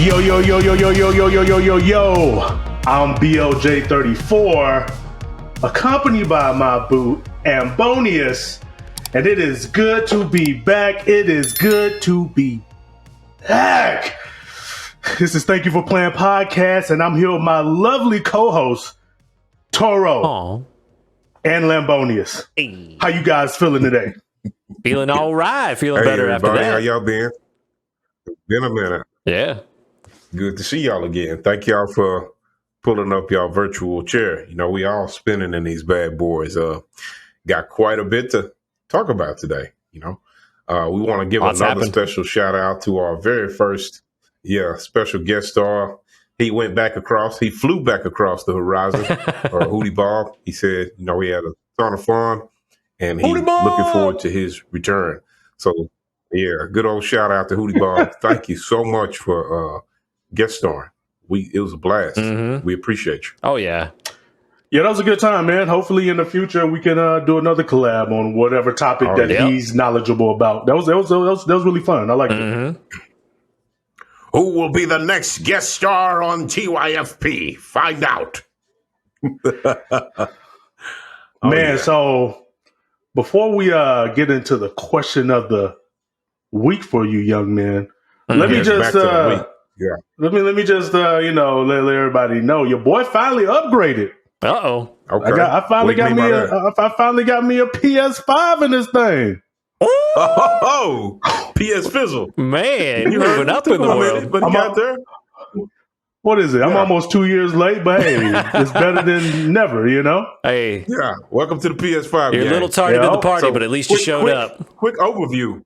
Yo, yo, yo, yo, yo, yo, yo, yo, yo, yo, yo. I'm BLJ34, accompanied by my boo, Ambonius, and it is good to be back. It is good to be back. This is Thank You for Playing Podcast, and I'm here with my lovely co-hosts, Toro Aww. and Lambonius. Hey. How you guys feeling today? Feeling all right. Feeling better everybody, after that. how y'all been? Been a minute. Yeah. Good to see y'all again. Thank y'all for pulling up y'all virtual chair. You know, we all spinning in these bad boys. Got quite a bit to talk about today. You know, we want to give another special shout out to our very first, special guest star. He flew back across the horizon, or Hootie Bob. He said, you know, we had a ton of fun, and he's looking forward to his return. So, yeah, good old shout out to Hootie Bob. Thank you so much for guest starring. It was a blast. Mm-hmm. We appreciate you. Oh, yeah. Yeah, that was a good time, man. Hopefully in the future we can do another collab on whatever topic that he's knowledgeable about. That was really fun. I like it. Who will be the next guest star on TYFP? Find out. So before we get into the question of the week for you young men, let me just let me just let everybody know your boy finally upgraded. Uh-oh. Okay. I finally got me a PS5 in this thing. Oh, PS Fizzle. Man, you're moving up in the world. But he got there. What is it? I'm almost 2 years late, but hey, it's better than never, you know? Hey. Yeah. Welcome to the PS5. You're a little tardy to the party, but at least you showed up. Quick overview.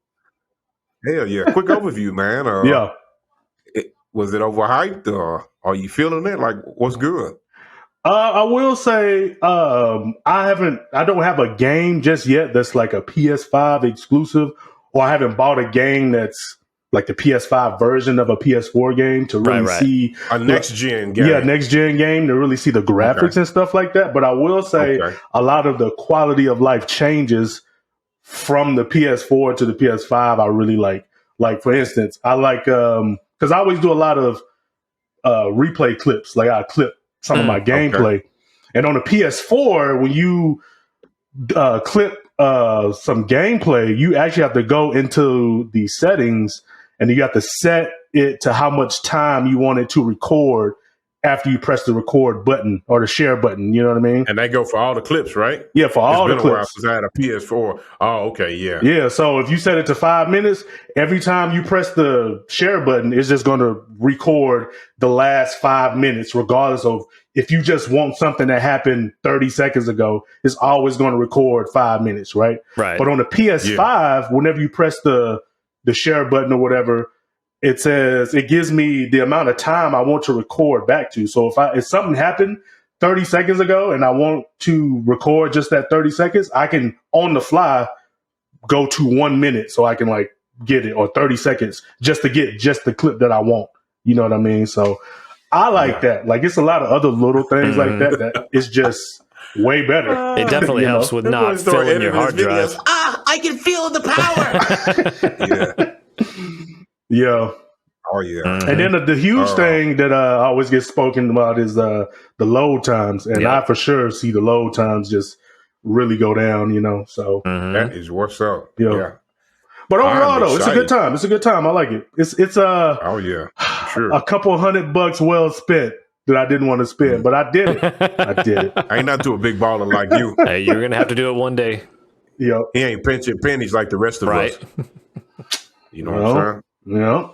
Hell yeah. Quick overview, man. Was it overhyped, or are you feeling it? Like, what's good? I will say I don't have a game just yet that's like a PS5 exclusive, or I haven't bought a game that's like the PS5 version of a PS4 game to really see a next gen game. Yeah, next gen game to really see the graphics and stuff like that. But I will say a lot of the quality of life changes from the PS4 to the PS5. I really like. Like, for instance, I like because I always do a lot of replay clips. Like, I clip some of my gameplay. And on the PS4, when you clip some gameplay, you actually have to go into the settings and you have to set it to how much time you want it to record after you press the record button or the share button. You know what I mean? And they go for all the clips, right? Yeah, for all the clips. It's been a while since I had a PS4. Oh, okay, yeah. Yeah, so if you set it to 5 minutes, every time you press the share button, it's just going to record the last 5 minutes, regardless of if you just want something that happened 30 seconds ago, it's always going to record 5 minutes, right? Right. But on the PS5, whenever you press the share button or whatever, it says it gives me the amount of time I want to record back to. So if something happened 30 seconds ago and I want to record just that 30 seconds, I can on the fly go to 1 minute so I can like get it, or 30 seconds just to get just the clip that I want. You know what I mean? So I like that. Like, it's a lot of other little things like that is just way better. It definitely helps with not filling your hard drive. I can feel the power. Yeah. Oh, yeah. And then the huge thing that always gets spoken about is the load times. And I for sure see the load times just really go down, you know. So that is what's up. Yeah. But overall, though, it's a good time. It's a good time. I like it. It's oh, yeah. Sure. A couple $100 well spent that I didn't want to spend, but I did it. I ain't not to a big baller like you. Hey, you're going to have to do it one day. Yeah. He ain't pinching pennies like the rest of us. You know what I'm saying? Yeah.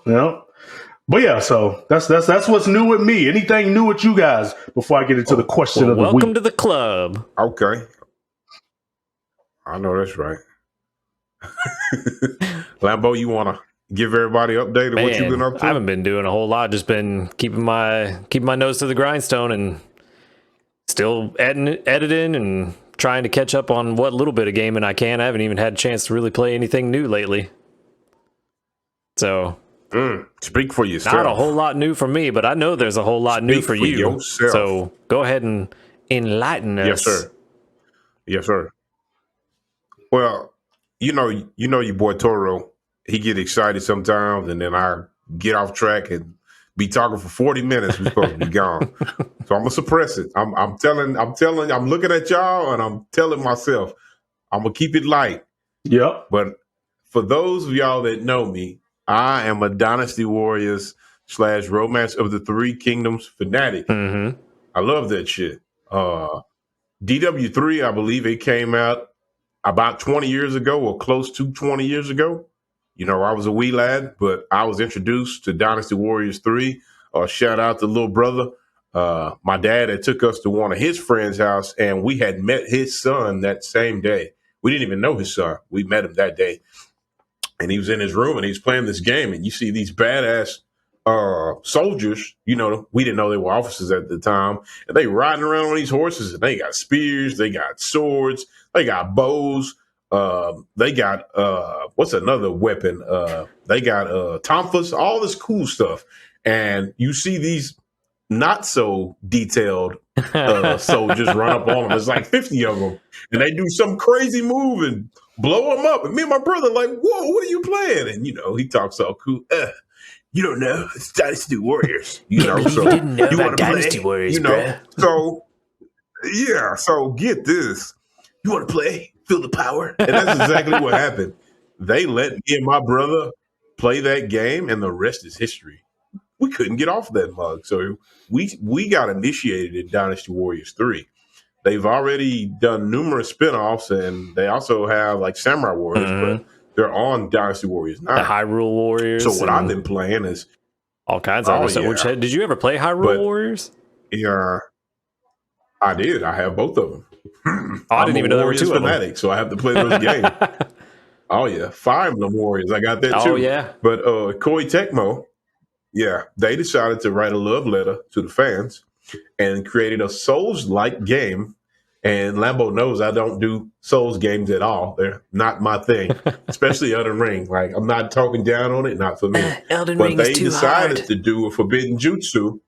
But yeah, so that's what's new with me. Anything new with you guys before I get into the question of the week? Welcome to the club. Okay. I know that's right. Lambo, you want to give everybody an update of what you've been up to? I haven't been doing a whole lot. Just been keeping my nose to the grindstone and still editing and trying to catch up on what little bit of gaming I can. I haven't even had a chance to really play anything new lately. So speak for yourself. Not a whole lot new for me, but I know there's a whole lot new for you. Yourself. So go ahead and enlighten us. Yes, sir. Yes, sir. Well, you know your boy Toro. He get excited sometimes, and then I get off track and be talking for 40 minutes. We're supposed to be gone. So I'm gonna suppress it. I'm looking at y'all and I'm telling myself, I'm gonna keep it light. Yep. But for those of y'all that know me, I am a Dynasty Warriors / Romance of the Three Kingdoms fanatic. Mm-hmm. I love that shit. DW3, I believe it came out about 20 years ago or close to 20 years ago. You know, I was a wee lad, but I was introduced to Dynasty Warriors 3. Shout out to little brother. My dad had took us to one of his friends' house, and we had met his son that same day. We didn't even know his son. We met him that day. And he was in his room, and he was playing this game, and you see these badass soldiers. You know, we didn't know they were officers at the time, and they riding around on these horses, and they got spears, they got swords, they got bows, they got what's another weapon? They got tonfas, all this cool stuff. And you see these not so detailed soldiers run up on them. There's like 50 of them, and they do some crazy move and blow them up. And me and my brother like, whoa, what are you playing? And, you know, he talks all cool. You don't know. It's Dynasty Warriors. You know, so you didn't know about Dynasty play? Warriors, you know? bruh. So, yeah. So get this. You want to play? Feel the power? And that's exactly what happened. They let me and my brother play that game, and the rest is history. We couldn't get off that mug. So we got initiated in Dynasty Warriors 3. They've already done numerous spinoffs, and they also have like Samurai Warriors, but they're on Dynasty Warriors 9. The Hyrule Warriors. So what I've been playing is all kinds of other stuff. Yeah. Did you ever play Hyrule Warriors? Yeah, I did. I have both of them. I didn't even know there were two fanatic, of them. So I have to play those games. Oh yeah, Fire Emblem Warriors. I got that too. Oh yeah. But Koei Tecmo, yeah, they decided to write a love letter to the fans and created a Souls-like game. And Lambo knows I don't do Souls games at all. They're not my thing, especially Elden Ring. Like, I'm not talking down on it, not for me. Elden But Ring they is too decided hard. to do a Forbidden Jutsu.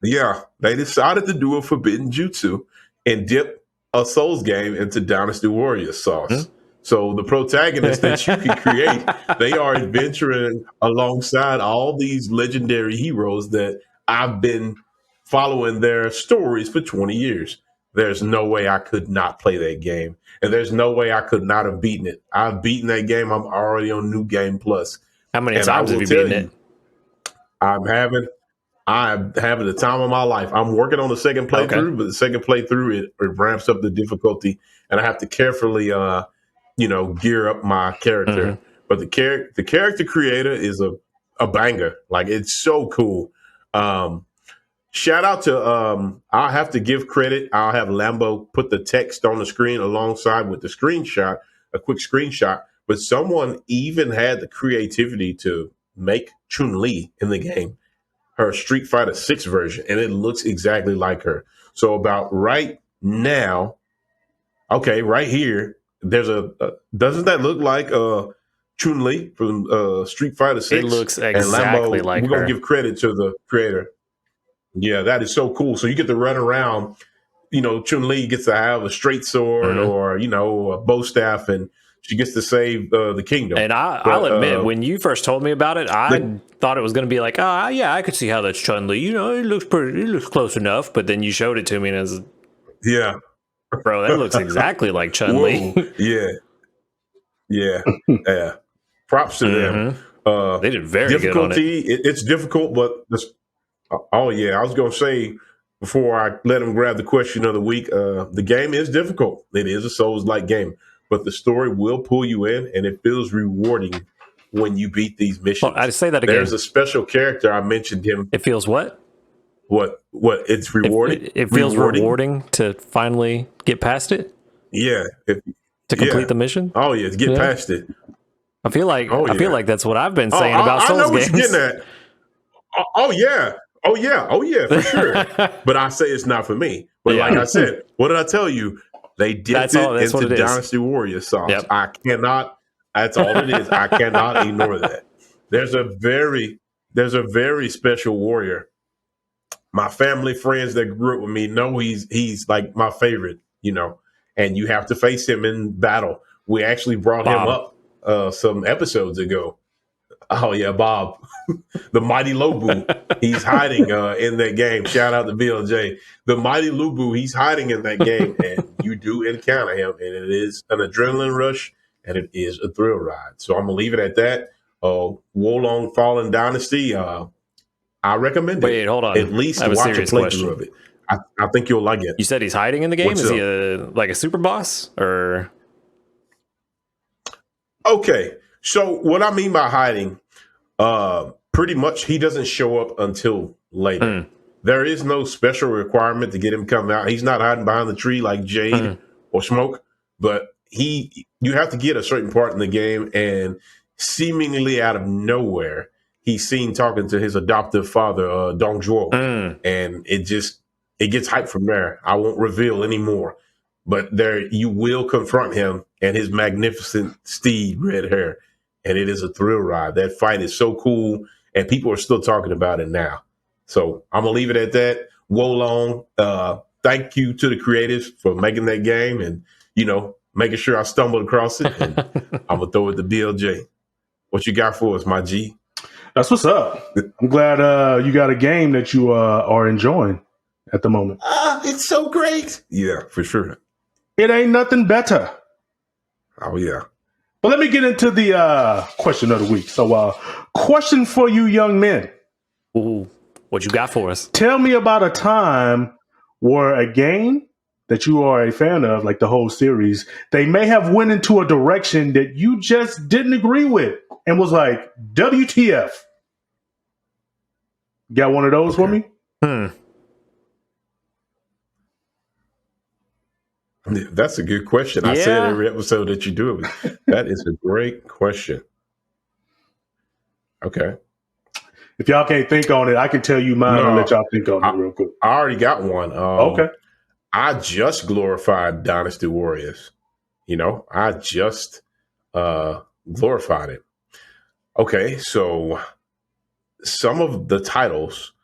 Yeah, they decided to do a Forbidden Jutsu and dip a Souls game into Dynasty Warriors sauce. So the protagonists that you can create, they are adventuring alongside all these legendary heroes that I've been following their stories for 20 years. There's no way I could not play that game. And there's no way I could not have beaten it. I've beaten that game. I'm already on New Game Plus. How many times have you beaten it? I'm having the time of my life. I'm working on the second playthrough, but the second playthrough, it ramps up the difficulty, and I have to carefully, gear up my character. But the character creator is a banger. Like, it's so cool. Shout out to, I'll have to give credit. I'll have Lambo put the text on the screen alongside with the screenshot, a quick screenshot. But someone even had the creativity to make Chun-Li in the game her Street Fighter 6 version, and it looks exactly like her. So about right now, okay, right here, there's doesn't that look like Chun-Li from Street Fighter 6? It looks exactly like her. We're going to give credit to the creator. Yeah, that is so cool. So you get to run around, Chun-Li gets to have a straight sword or, a bow staff, and she gets to save the kingdom. And I'll admit, when you first told me about it, I thought it was going to be like, yeah, I could see how that's Chun-Li. It looks close enough. But then you showed it to me, and I was, yeah, bro, that looks exactly like Chun-Li. Yeah. Props to them. They did very good on it. It's difficult, but I was going to say before I let him grab the question of the week, the game is difficult. It is a Souls-like game, but the story will pull you in, and it feels rewarding when you beat these missions. I'd say that again. There's a special character. I mentioned him. It feels what? What? It's rewarding. It feels rewarding to finally get past it. Yeah. To complete the mission. Oh yeah, to get past it. I feel like that's what I've been saying about Souls I know games. What you're getting at. Oh yeah, for sure. But I say it's not for me. But like I said, what did I tell you? They dipped it into Dynasty Warriors sauce. Yep. I cannot. That's all it is. I cannot ignore that. There's a very special warrior. My family friends that grew up with me know he's like my favorite. And you have to face him in battle. We actually brought him up some episodes ago. Oh yeah, Bob, the mighty Lobu. He's hiding in that game. Shout out to BLJ. The mighty Lubu, he's hiding in that game, and you do encounter him, and it is an adrenaline rush, and it is a thrill ride. So I'm gonna leave it at that. Wolong Fallen Dynasty. I recommend it. Wait, hold on. At least watch a playthrough of it. I think you'll like it. You said he's hiding in the game? What's Is up? he like a super boss or? Okay, so what I mean by hiding, pretty much he doesn't show up until later. There is no special requirement to get him come out. He's not hiding behind the tree like Jade or Smoke, but you have to get a certain part in the game, and seemingly out of nowhere, he's seen talking to his adoptive father, Dong Zhuo, and it gets hyped from there. I won't reveal anymore, but there you will confront him and his magnificent steed, red hair, and it is a thrill ride. That fight is so cool, and people are still talking about it now. So I'm gonna leave it at that. Wolong, thank you to the creatives for making that game, and making sure I stumbled across it. And I'm gonna throw it to BLJ. What you got for us, my G? That's what's up. I'm glad you got a game that you are enjoying at the moment. It's so great. Yeah, for sure. It ain't nothing better. Oh, yeah. But let me get into the question of the week. So, question for you young men. Ooh, what you got for us? Tell me about a time where a game that you are a fan of, like the whole series, they may have went into a direction that you just didn't agree with and was like, WTF? Got one of those for me? That's a good question. I said every episode that you do it. That is a great question. Okay. If y'all can't think on it, I can tell you mine and let y'all think on it real quick. I already got one. Okay. I just glorified Dynasty Warriors. I just glorified it. Okay, so some of the titles,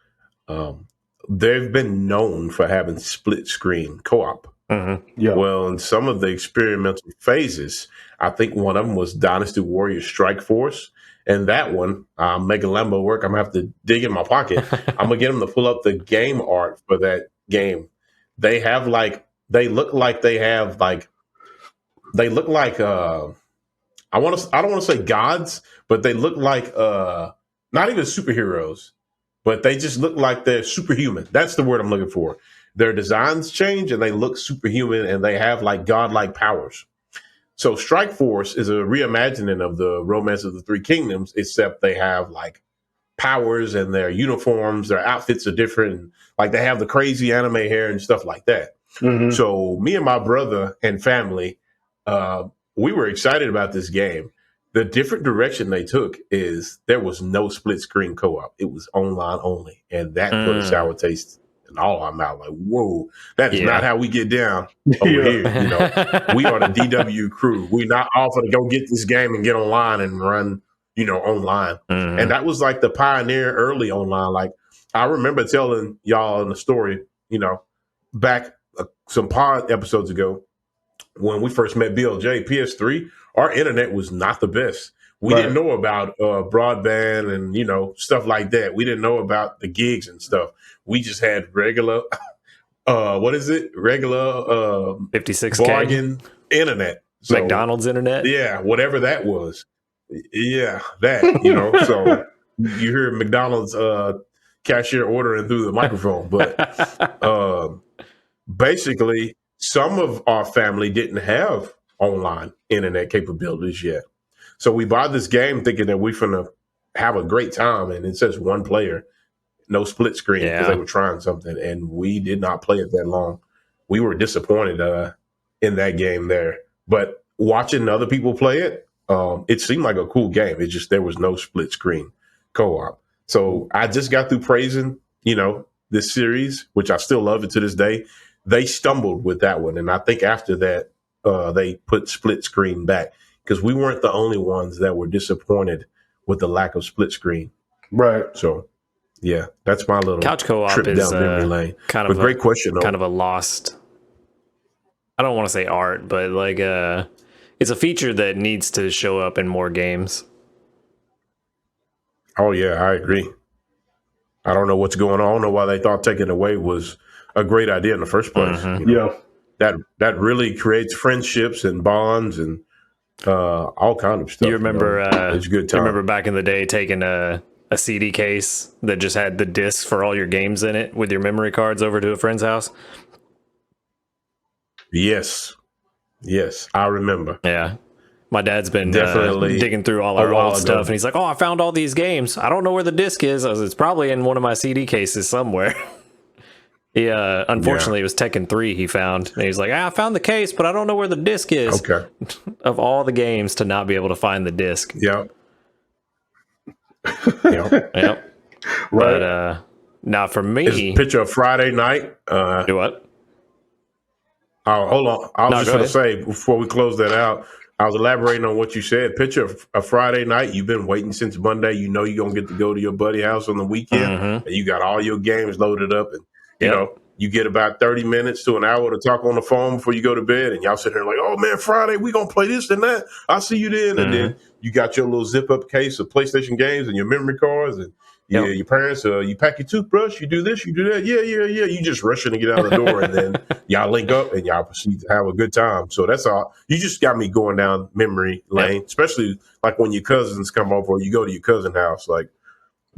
they've been known for having split screen co-op. Yeah. Well, in some of the experimental phases, I think one of them was Dynasty Warriors Strike Force. And that one, making Lambo work, I'm going to have to dig in my pocket. I'm going to get them to pull up the game art for that game. They have I don't want to say gods, but they look like not even superheroes, but they just look like they're superhuman. That's the word I'm looking for. Their designs change and they look superhuman, and they have like godlike powers. So Strike Force is a reimagining of the Romance of the Three Kingdoms, except they have like powers and their uniforms, their outfits are different. Like they have the crazy anime hair and stuff like that. So me and my brother and family, we were excited about this game. The different direction they took is there was no split screen co-op. It was online only. And that put a sour taste in all our mouth. Like, whoa, that is not how we get down over here. We are the DW crew. We're not often to go get this game and get online and run, online. And that was like the pioneer early online. Like I remember telling y'all in the story, back some pod episodes ago, when we first met BLJ, PS3, our internet was not the best. We didn't know about broadband and, stuff like that. We didn't know about the gigs and stuff. We just had regular, regular 56K bargain internet. So, McDonald's internet? Yeah, whatever that was. Yeah, that, so you hear McDonald's cashier ordering through the microphone. But basically, some of our family didn't have online internet capabilities yet. So we bought this game thinking that we're going to have a great time. And it says one player, no split screen, because they were trying something. And we did not play it that long. We were disappointed in that game there. But watching other people play it, it seemed like a cool game. It just, there was no split screen co-op. So I just got through praising, this series, which I still love it to this day. They stumbled with that one. And I think after that, they put split screen back, because we weren't the only ones that were disappointed with the lack of split screen. Right. So, yeah, that's my little couch co-op trip is down memory lane. Kind of a great question, though. Kind of a lost, I don't want to say art, but like it's a feature that needs to show up in more games. Oh yeah, I agree. I don't know what's going on. I don't know why they thought taking away was a great idea in the first place. Mm-hmm. Yeah. That really creates friendships and bonds and all kind of stuff. You remember? It's a good You time. remember back in the day taking a CD case that just had the discs for all your games in it with your memory cards over to a friend's house? Yes, I remember. Yeah. My dad's been Definitely digging through all a our while old ago. stuff, and he's like, "Oh, I found all these games. I don't know where the disc is. I was, it's probably in one of my CD cases somewhere." He unfortunately, it was Tekken 3 he found, and he's like, "I found the case, but I don't know where the disc is." Okay. Of all the games to not be able to find the disc. Yep. Yep. Right. But now for me, It's a picture of Friday night. do what? Oh, hold on. I was No, just go going to ahead. say before we close that out, I was elaborating on what you said. Picture of a Friday night. You've been waiting since Monday. You know you're going to get to go to your buddy's house on the weekend. Mm-hmm. And you got all your games loaded up. And, you Yep. know, you get about 30 minutes to an hour to talk on the phone before you go to bed. And y'all sit here like, oh, man, Friday, we going to play this and that. I'll see you then. And then you got your little zip-up case of PlayStation games and your memory cards and your parents, you pack your toothbrush, you do this, you do that. Yeah. You just rushing to get out the door, and then y'all link up and y'all proceed to have a good time. So that's all. You just got me going down memory lane, especially like when your cousins come over or you go to your cousin's house. Like,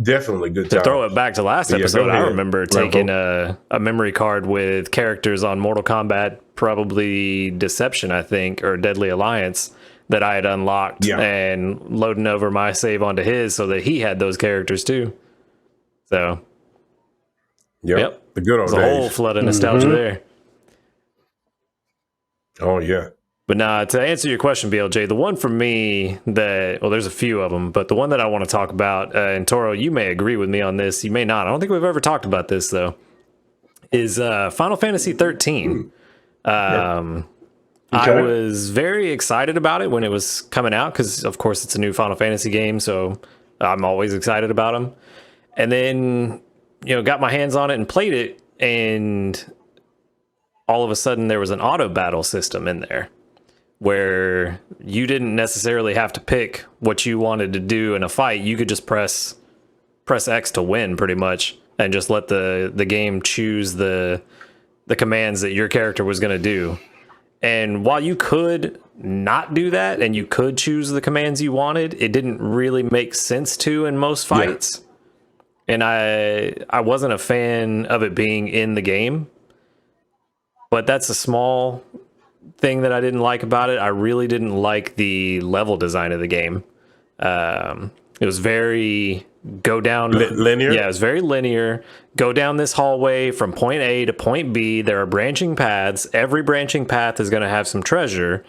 definitely good time. To throw it back to last Yeah, episode, go I ahead, remember taking a memory card with characters on Mortal Kombat, probably Deception, I think, or Deadly Alliance, that I had unlocked and loading over my save onto his so that he had those characters too. So, Yep. The good old there's a days. whole flood of nostalgia there. Oh, yeah. But now, to answer your question, BLJ, the one for me that, well, there's a few of them, but the one that I want to talk about, and Toro, you may agree with me on this, you may not. I don't think we've ever talked about this, though, is Final Fantasy 13. I was very excited about it when it was coming out because, of course, it's a new Final Fantasy game, so I'm always excited about them. And then, got my hands on it and played it, and all of a sudden there was an auto battle system in there where you didn't necessarily have to pick what you wanted to do in a fight. You could just press X to win, pretty much, and just let the game choose the commands that your character was going to do. And while you could not do that and you could choose the commands you wanted, it didn't really make sense to in most fights. And I wasn't a fan of it being in the game. But that's a small thing that I didn't like about it. I really didn't like the level design of the game. It was very go down linear. Yeah, it was very linear. Go down this hallway from point A to point B. There are branching paths. Every branching path is going to have some treasure.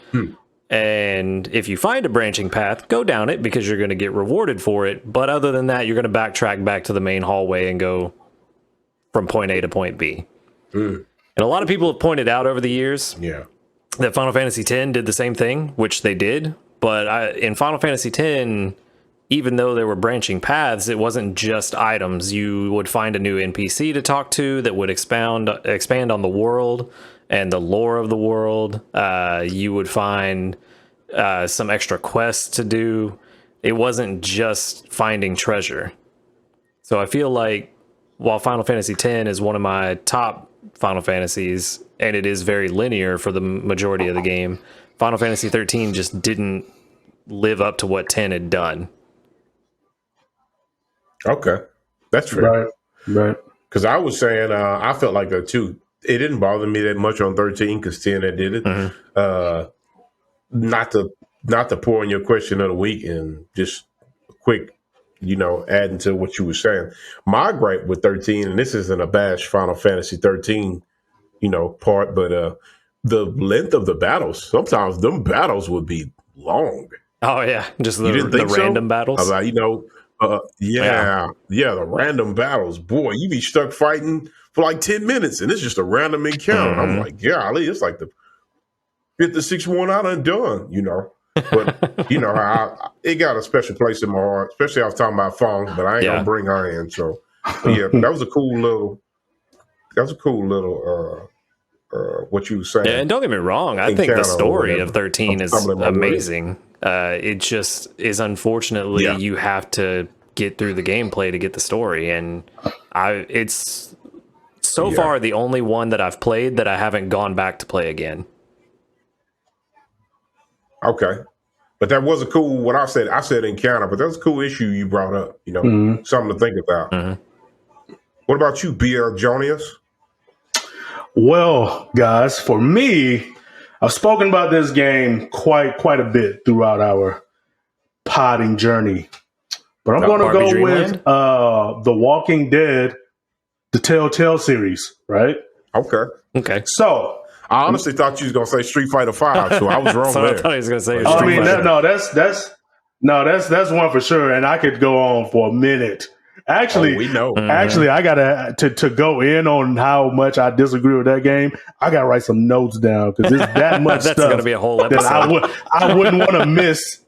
And if you find a branching path, go down it because you're going to get rewarded for it. But other than that, you're going to backtrack back to the main hallway and go from point A to point B. And a lot of people have pointed out over the years that Final Fantasy X did the same thing, which they did. But in Final Fantasy X, even though there were branching paths, it wasn't just items. You would find a new NPC to talk to that would expand on the world and the lore of the world. You would find some extra quests to do. It wasn't just finding treasure. So I feel like while Final Fantasy X is one of my top Final Fantasies, and it is very linear for the majority of the game, Final Fantasy 13 just didn't live up to what 10 had done. Okay. That's fair. Right. Because I was saying, I felt like that too. It didn't bother me that much on 13 because 10 that did it. Not to pour in your question of the week and just quick, adding to what you were saying. My gripe with 13, and this isn't a bash Final Fantasy 13, part, but the length of the battles. Sometimes them battles would be long. Oh yeah, just the so? random battles. Like, the random battles. Boy, you be stuck fighting for like 10 minutes, and it's just a random encounter. I'm like, golly, it's like the 56th one I done. But it got a special place in my heart. Especially I was talking about Fong, but I ain't gonna bring her in. So that was a cool little. What you were saying. Yeah, and don't get me wrong, I think the story of 13 is amazing. It just is unfortunately you have to get through the gameplay to get the story. And it's so far the only one that I've played that I haven't gone back to play again. Okay. But that was a cool, what I said encounter, but that was a cool issue you brought up, you know, something to think about. What about you, BL Jonius? Well, guys, for me, I've spoken about this game quite a bit throughout our podding journey. But I'm going to go with The Walking Dead, the Telltale series, right? Okay. So I honestly thought you was going to say Street Fighter 5, so I was wrong so there. I thought he was going to say I mean, that's one for sure, and I could go on for a minute. Actually, we know. Actually, I gotta to go in on how much I disagree with that game. I gotta write some notes down because there's that much That's stuff going to be a whole episode. that I wouldn't want to miss.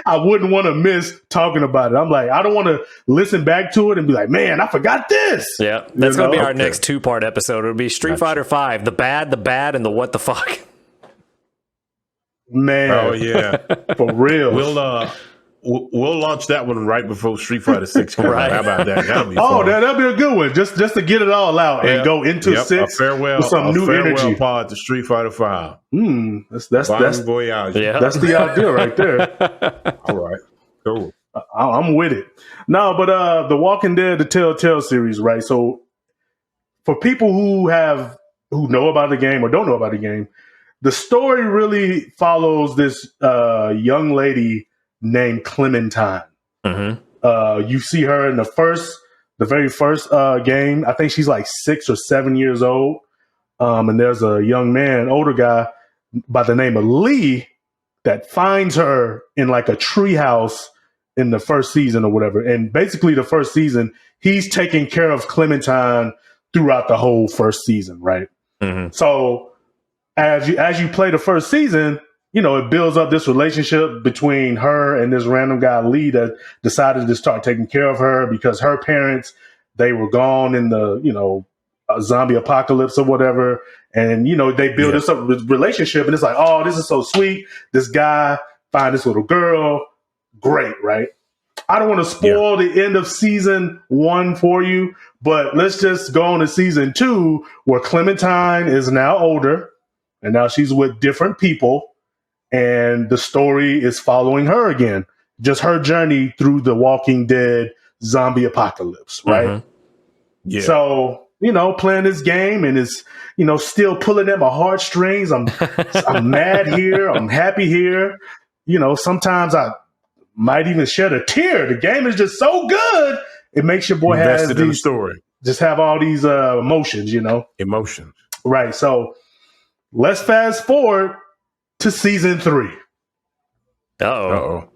I wouldn't want to miss talking about it. I'm like, I don't want to listen back to it and be like, man, I forgot this. Yeah, that's going to be our next 2-part episode. It'll be Street Fighter 5, the bad, and the what the fuck. Man, oh yeah, for real. We'll launch that one right before Street Fighter 6 comes out. How about that? That'll be fun. That'll be a good one. Just to get it all out and go into 6 with some new energy. Pod to Street Fighter 5. That's the idea right there. All right, cool. I'm with it. No, but The Walking Dead, the Telltale series, right? So for people who know about the game or don't know about the game, the story really follows this young lady named Clementine. You see her in the very first game. I think she's like 6 or 7 years old. And there's a young man, older guy by the name of Lee that finds her in like a treehouse in the first season or whatever. And basically the first season, he's taking care of Clementine throughout the whole first season, right? So as you play the first season, you know, it builds up this relationship between her and this random guy, Lee, that decided to start taking care of her because her parents, they were gone in the, zombie apocalypse or whatever. And, they build this up relationship and it's like, oh, this is so sweet. This guy find this little girl. Great, right? I don't want to spoil the end of season 1 for you, but let's just go on to season 2 where Clementine is now older and now she's with different people. And the story is following her again, just her journey through the Walking Dead zombie apocalypse, right? Yeah. So, playing this game and it's, still pulling at my heartstrings. I'm mad here. I'm happy here. Sometimes I might even shed a tear. The game is just so good. It makes your boy invested in the story. Just have all these emotions, Emotions. Right. So let's fast forward to season 3. Uh-oh.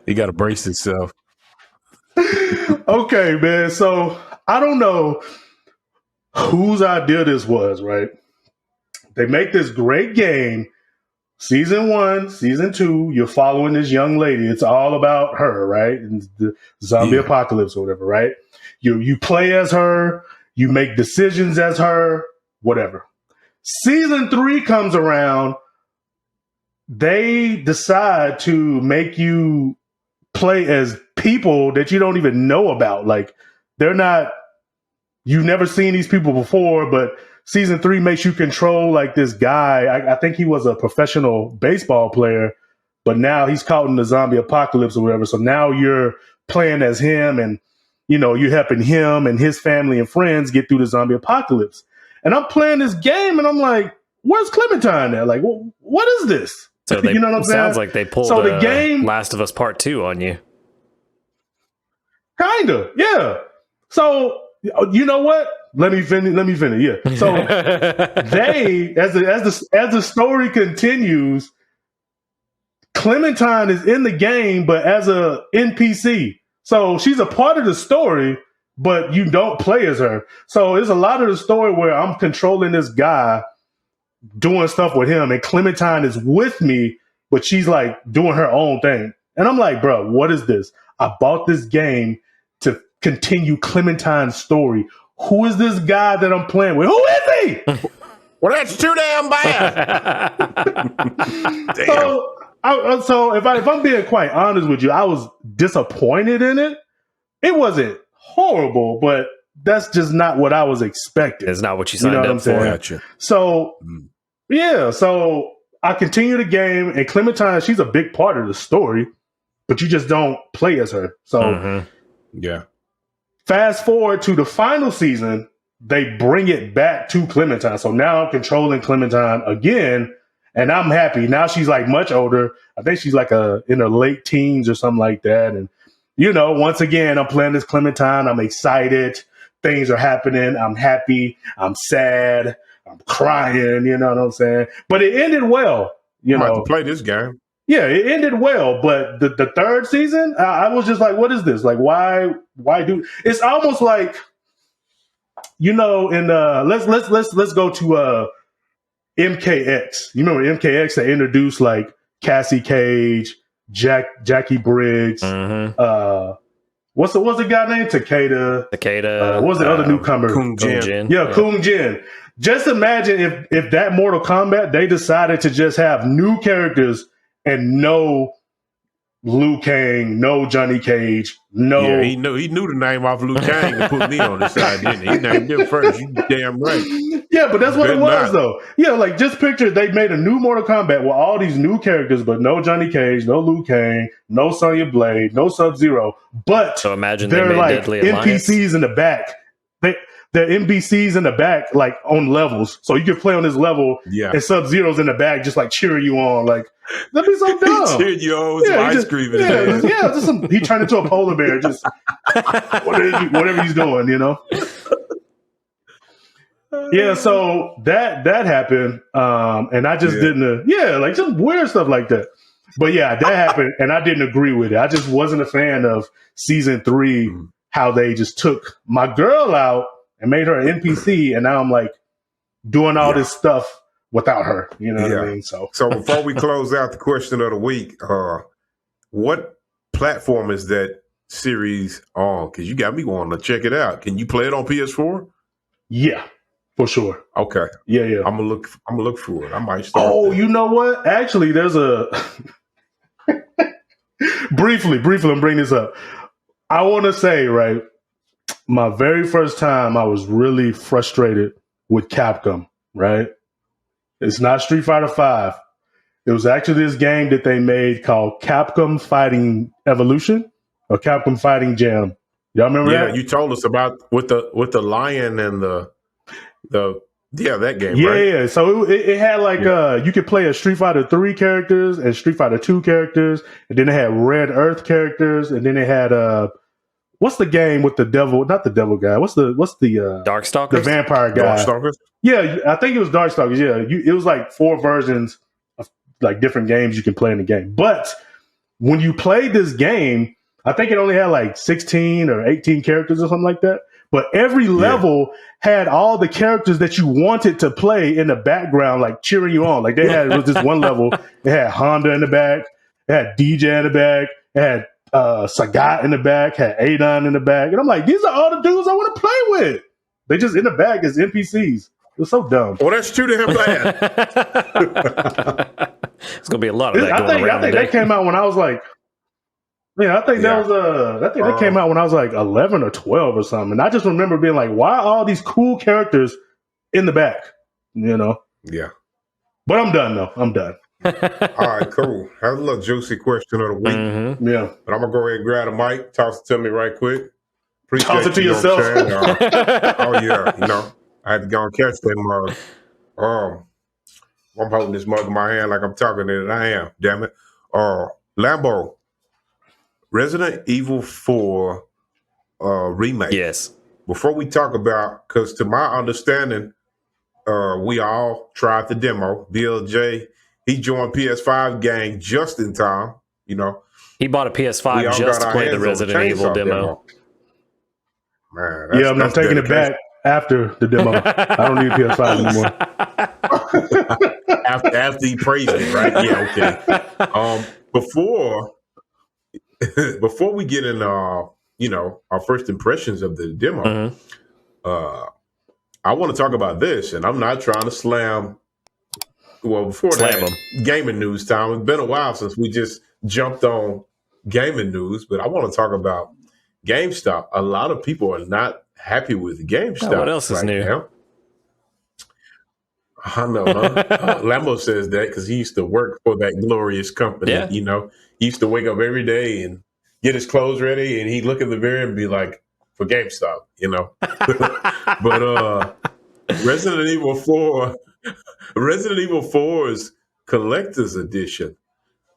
He got to brace himself. Okay, man. So I don't know whose idea this was, right? They make this great game. Season 1, season 2, you're following this young lady. It's all about her, right? And the zombie apocalypse or whatever, right? You play as her. You make decisions as her, whatever. Season 3 comes around. They decide to make you play as people that you don't even know about. Like, you've never seen these people before, but season 3 makes you control like this guy. I think he was a professional baseball player, but now he's caught in the zombie apocalypse or whatever. So now you're playing as him and you're helping him and his family and friends get through the zombie apocalypse. And I'm playing this game and I'm like, where's Clementine at? Like, what is this? So you know what I'm saying? Sounds like they pulled the game, Last of Us Part 2 on you. Kinda, yeah. So, you know what? Let me finish. Yeah. So they, as the story continues, Clementine is in the game, but as a NPC. So she's a part of the story, but you don't play as her. So there's a lot of the story where I'm controlling this guy, doing stuff with him, and Clementine is with me, but she's like doing her own thing. And I'm like, bro, what is this? I bought this game to continue Clementine's story. Who is this guy that I'm playing with? Who is he? Well, that's too damn bad. Damn. So if I'm being quite honest with you, I was disappointed in it. It wasn't horrible, but that's just not what I was expecting. It's not what you signed up for. Gotcha. So yeah, so I continue the game, and Clementine, she's a big part of the story, but you just don't play as her. So yeah. Fast forward to the final season, they bring it back to Clementine. So now I'm controlling Clementine again, and I'm happy. Now she's like much older. I think she's like in her late teens or something like that. And, you know, once again, I'm playing this Clementine. I'm excited. Things are happening. I'm happy. I'm sad. I'm crying. You know what I'm saying? But it ended well. You know, to play this game. Yeah, it ended well, but the third season, I was just like, "What is this? Like, why do?" It's almost like, you know, in let's go to MKX. You remember MKX? They introduced like Cassie Cage, Jackie Briggs. What's the guy named Takeda? What's the other newcomer? Kung Jin. Yeah, Kung Jin. Just imagine if that Mortal Kombat they decided to just have new characters. And no Liu Kang, no Johnny Cage, no. Yeah, he knew the name off Liu Kang and put me on the side, didn't he? He named him first. You damn right. Yeah, but that's what it was, though. Yeah, like just picture they made a new Mortal Kombat with all these new characters, but no Johnny Cage, no Liu Kang, no Sonya Blade, no Sub-Zero. But so imagine they're like Deadly NPCs Alliance in the back. They're NPCs in the back, like on levels. So you can play on this level, and Sub-Zero's in the back, just like cheering you on. Like, that'd be so dumb. Cheering you on with some ice cream in his hand. He turned into a polar bear, just whatever he's doing, you know? Yeah, so that happened. And I just didn't, like some weird stuff like that. But yeah, that happened, and I didn't agree with it. I just wasn't a fan of season 3, how they just took my girl out and made her an NPC, and now I'm like doing all this stuff without her. You know what I mean? So before we close out the question of the week, what platform is that series on? Because you got me wanting to check it out. Can you play it on PS4? Yeah, for sure. Okay. Yeah. I'm gonna look for it. I might start. Oh, you know what? Actually, there's a briefly. I'm bringing this up. I want to say, right, my very first time I was really frustrated with Capcom, right? It's not Street Fighter V. It was actually this game that they made called Capcom Fighting Evolution or Capcom Fighting Jam. Y'all remember that? Yeah, you told us about with the lion and the that game, right? Yeah. So it had like you could play a Street Fighter 3 characters and Street Fighter 2 characters, and then it had Red Earth characters, and then it had what's the game with the devil? Not the devil guy. What's the Darkstalkers? The vampire guy. Darkstalkers? Yeah, I think it was Darkstalkers. Yeah, it was like 4 versions of like different games you can play in the game. But when you played this game, I think it only had like 16 or 18 characters or something like that. But every level had all the characters that you wanted to play in the background, like cheering you on. Like it was this one level. It had Honda in the back. It had DJ in the back. It had Sagat in the back, had Adon in the back, and I'm like, these are all the dudes I want to play with. They just in the back as NPCs. It was so dumb. Well, that's too damn bad. It's gonna be a lot of that going around. I think that came out when I was like, I think that came out when I was like 11 or 12 or something. And I just remember being like, why are all these cool characters in the back? You know? Yeah. But I'm done though. I'm done. All right, cool. That's a little juicy question of the week. Yeah. But I'm gonna go ahead and grab the mic, toss it to me right quick. Appreciate toss it to yourself. Oh yeah, I had to go and catch that mug. I'm holding this mug in my hand like I'm talking to it. I am, damn it. Lambo, Resident Evil 4 remake. Yes. Before we talk about, because to my understanding, we all tried the demo. BLJ, he joined PS5 gang just in time. He bought a PS5 just to play the Resident Evil demo. Man, I'm not taking it back after the demo. I don't need a PS5 anymore. after he praised it, right? Yeah, okay. Before we get in, our first impressions of the demo, I want to talk about this, and I'm not trying to slam. Well, before Slam that, them. gaming news time. It's been a while since we just jumped on gaming news, but I want to talk about GameStop. A lot of people are not happy with GameStop What else is right new? now. I know, huh? Lambo says that because he used to work for that glorious company. Yeah. You know, he used to wake up every day and get his clothes ready, and he'd look in the mirror and be like, "For GameStop," you know. But Resident Evil 4, Resident Evil 4's collector's edition.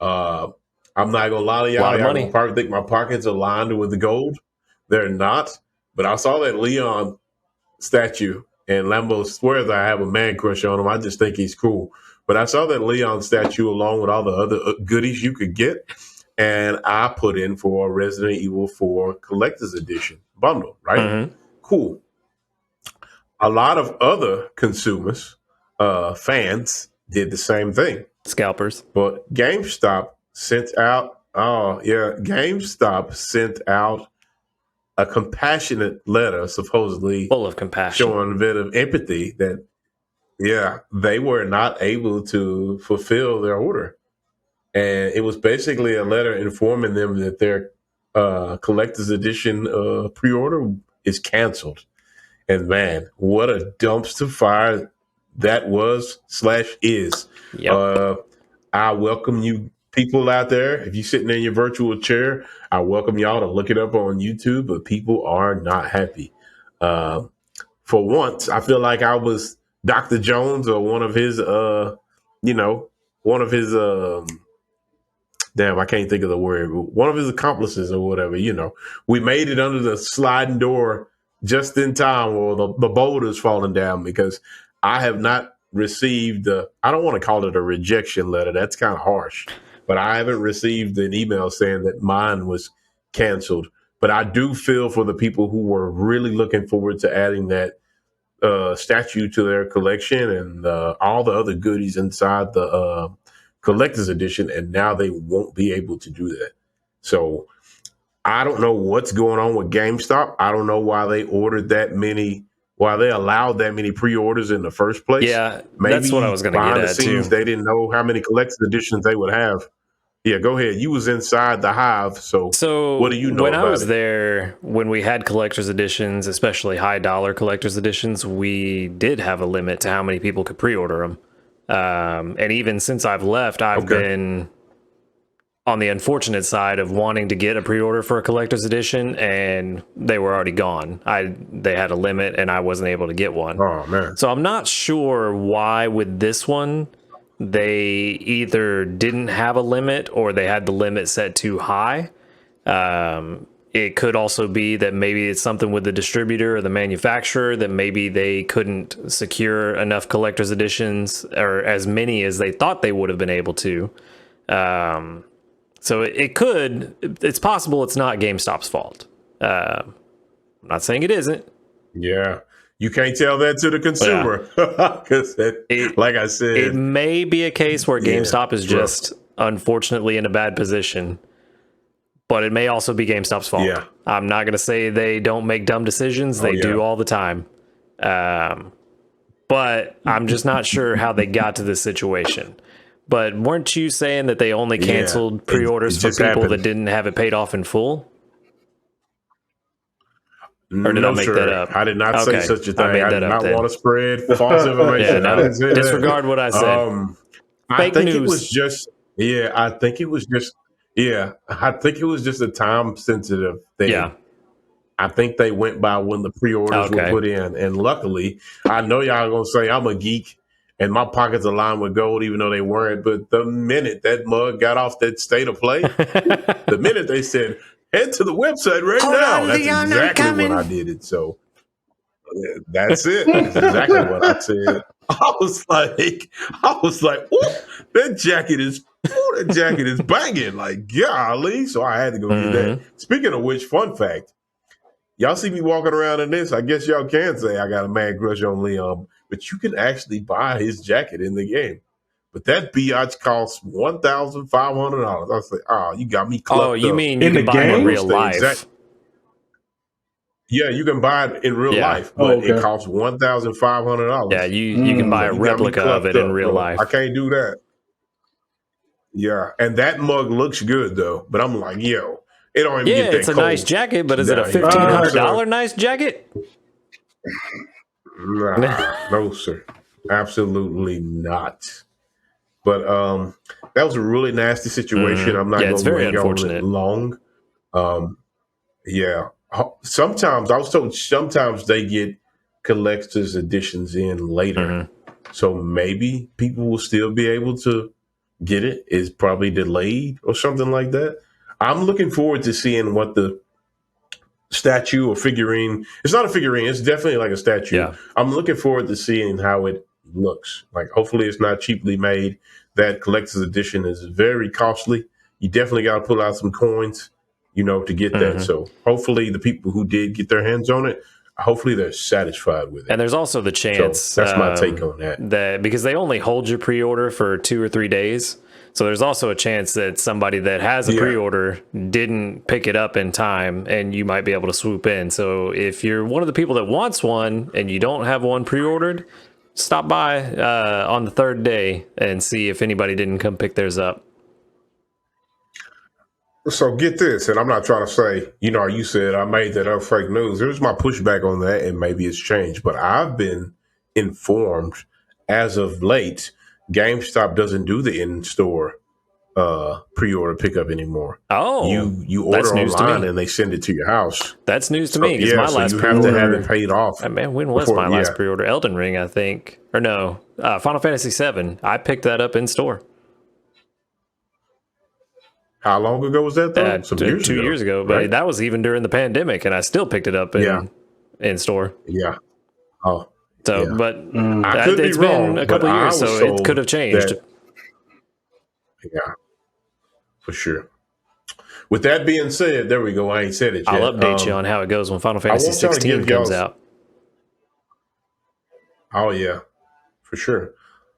Uh, I'm not gonna lie to A y'all. lot of Y'all money. gonna probably think my pockets are lined with the gold. They're not. But I saw that Leon statue, and Lambo swears I have a man crush on him. I just think he's cool. But I saw that Leon statue along with all the other goodies you could get, and I put in for a Resident Evil 4 collector's edition bundle. Right? Mm-hmm. Cool. A lot of other consumers, fans, did the same thing. Scalpers. But GameStop sent out, GameStop sent out a compassionate letter, supposedly Full of compassion. showing a bit of empathy that, they were not able to fulfill their order. And it was basically a letter informing them that their collector's edition pre-order is canceled. And man, what a dumpster fire that was/is. Yep. I welcome you people out there. If you're sitting in your virtual chair, I welcome y'all to look it up on YouTube, but people are not happy. For once, I feel like I was Dr. Jones or one of his, one of his, damn, I can't think of the word, one of his accomplices or whatever, we made it under the sliding door just in time, or the boulders falling down, because I have not received I don't want to call it a rejection letter. That's kind of harsh, but I haven't received an email saying that mine was canceled. But I do feel for the people who were really looking forward to adding that statue to their collection and all the other goodies inside the collector's edition, and now they won't be able to do that. So I don't know what's going on with GameStop. I don't know why they why they allowed that many pre-orders in the first place. Yeah, maybe that's what I was going to get behind the at scenes, too. they didn't know how many collector's editions they would have. Yeah, go ahead. You was inside the hive, so what do you know when about I was it? there, when we had collector's editions, especially high dollar collector's editions, we did have a limit to how many people could pre-order them. And even since I've left, I've been on the unfortunate side of wanting to get a pre-order for a collector's edition, and they were already gone. They had a limit, and I wasn't able to get one. Oh man! So I'm not sure why with this one they either didn't have a limit or they had the limit set too high. It could also be that maybe it's something with the distributor or the manufacturer, that maybe they couldn't secure enough collector's editions or as many as they thought they would have been able to. So it's possible it's not GameStop's fault. I'm not saying it isn't. Yeah. You can't tell that to the consumer, because, like I said, it may be a case where GameStop is just unfortunately in a bad position, but it may also be GameStop's fault. Yeah. I'm not going to say they don't make dumb decisions. They do all the time. But I'm just not sure how they got to this situation. But weren't you saying that they only canceled pre-orders for people that didn't have it paid off in full? Or did I make that up? I did not say such a thing. I did not want to spread false information. I didn't say disregard what I said. I think it was just I think it was just a time sensitive thing. Yeah. I think they went by when the pre-orders were put in. And luckily, I know y'all are going to say I'm a geek and my pockets are lined with gold, even though they weren't. But the minute that mug got off that state of play, the minute they said, head to the website right now, that's exactly when I did it. So that's it. That's exactly what I said. I was like, that jacket is banging. Like, golly. So I had to go get that. Speaking of which, fun fact. Y'all see me walking around in this. I guess y'all can say I got a man crush on Leon, but you can actually buy his jacket in the game. But that biatch costs $1,500. I was like, you got me clucked up. You mean in the game? In real life? Yeah, you can buy it in real life, but it costs $1,500. Yeah, you can buy a replica of it in real life. I can't do that. Yeah, and that mug looks good though, but I'm like, yo, it don't even get that it's a cold nice jacket, but is it a down here. $1,500 nice jacket? Nah, no, sir. Absolutely not. But that was a really nasty situation. I'm not it's going very to linger on unfortunate. it long. Yeah. Sometimes I was told sometimes they get collector's editions in later. So maybe people will still be able to get it. It's probably delayed or something like that. I'm looking forward to seeing what the statue or figurine. It's not a figurine. It's definitely like a statue. Yeah. I'm looking forward to seeing how it looks. Like, hopefully it's not cheaply made. That collector's edition is very costly. You definitely got to pull out some coins, to get that. So hopefully the people who did get their hands on it, hopefully they're satisfied with it. And there's also the chance. So that's my take on that. That because they only hold your pre-order for 2 or 3 days. So there's also a chance that somebody that has a pre-order didn't pick it up in time, and you might be able to swoop in. So if you're one of the people that wants one and you don't have one pre-ordered, stop by on the 3rd day and see if anybody didn't come pick theirs up. So get this, and I'm not trying to say, you said I made that up fake news. There's my pushback on that, and maybe it's changed. But I've been informed as of late, GameStop doesn't do the in-store pre-order pickup anymore. Oh, you order online and they send it to your house. That's news to me because my last you pre-order have to have it paid off. Man, when was my last pre-order? Elden Ring, I think, or no, Final Fantasy VII. I picked that up in store. How long ago was that, though? 2 years ago, but that was even during the pandemic, and I still picked it up in store. Yeah. Oh. So, but it's been a couple of years, so it could have changed. Yeah, for sure. With that being said, there we go. I ain't said it yet. I'll update you on how it goes when Final Fantasy 16 comes out. Oh, yeah, for sure.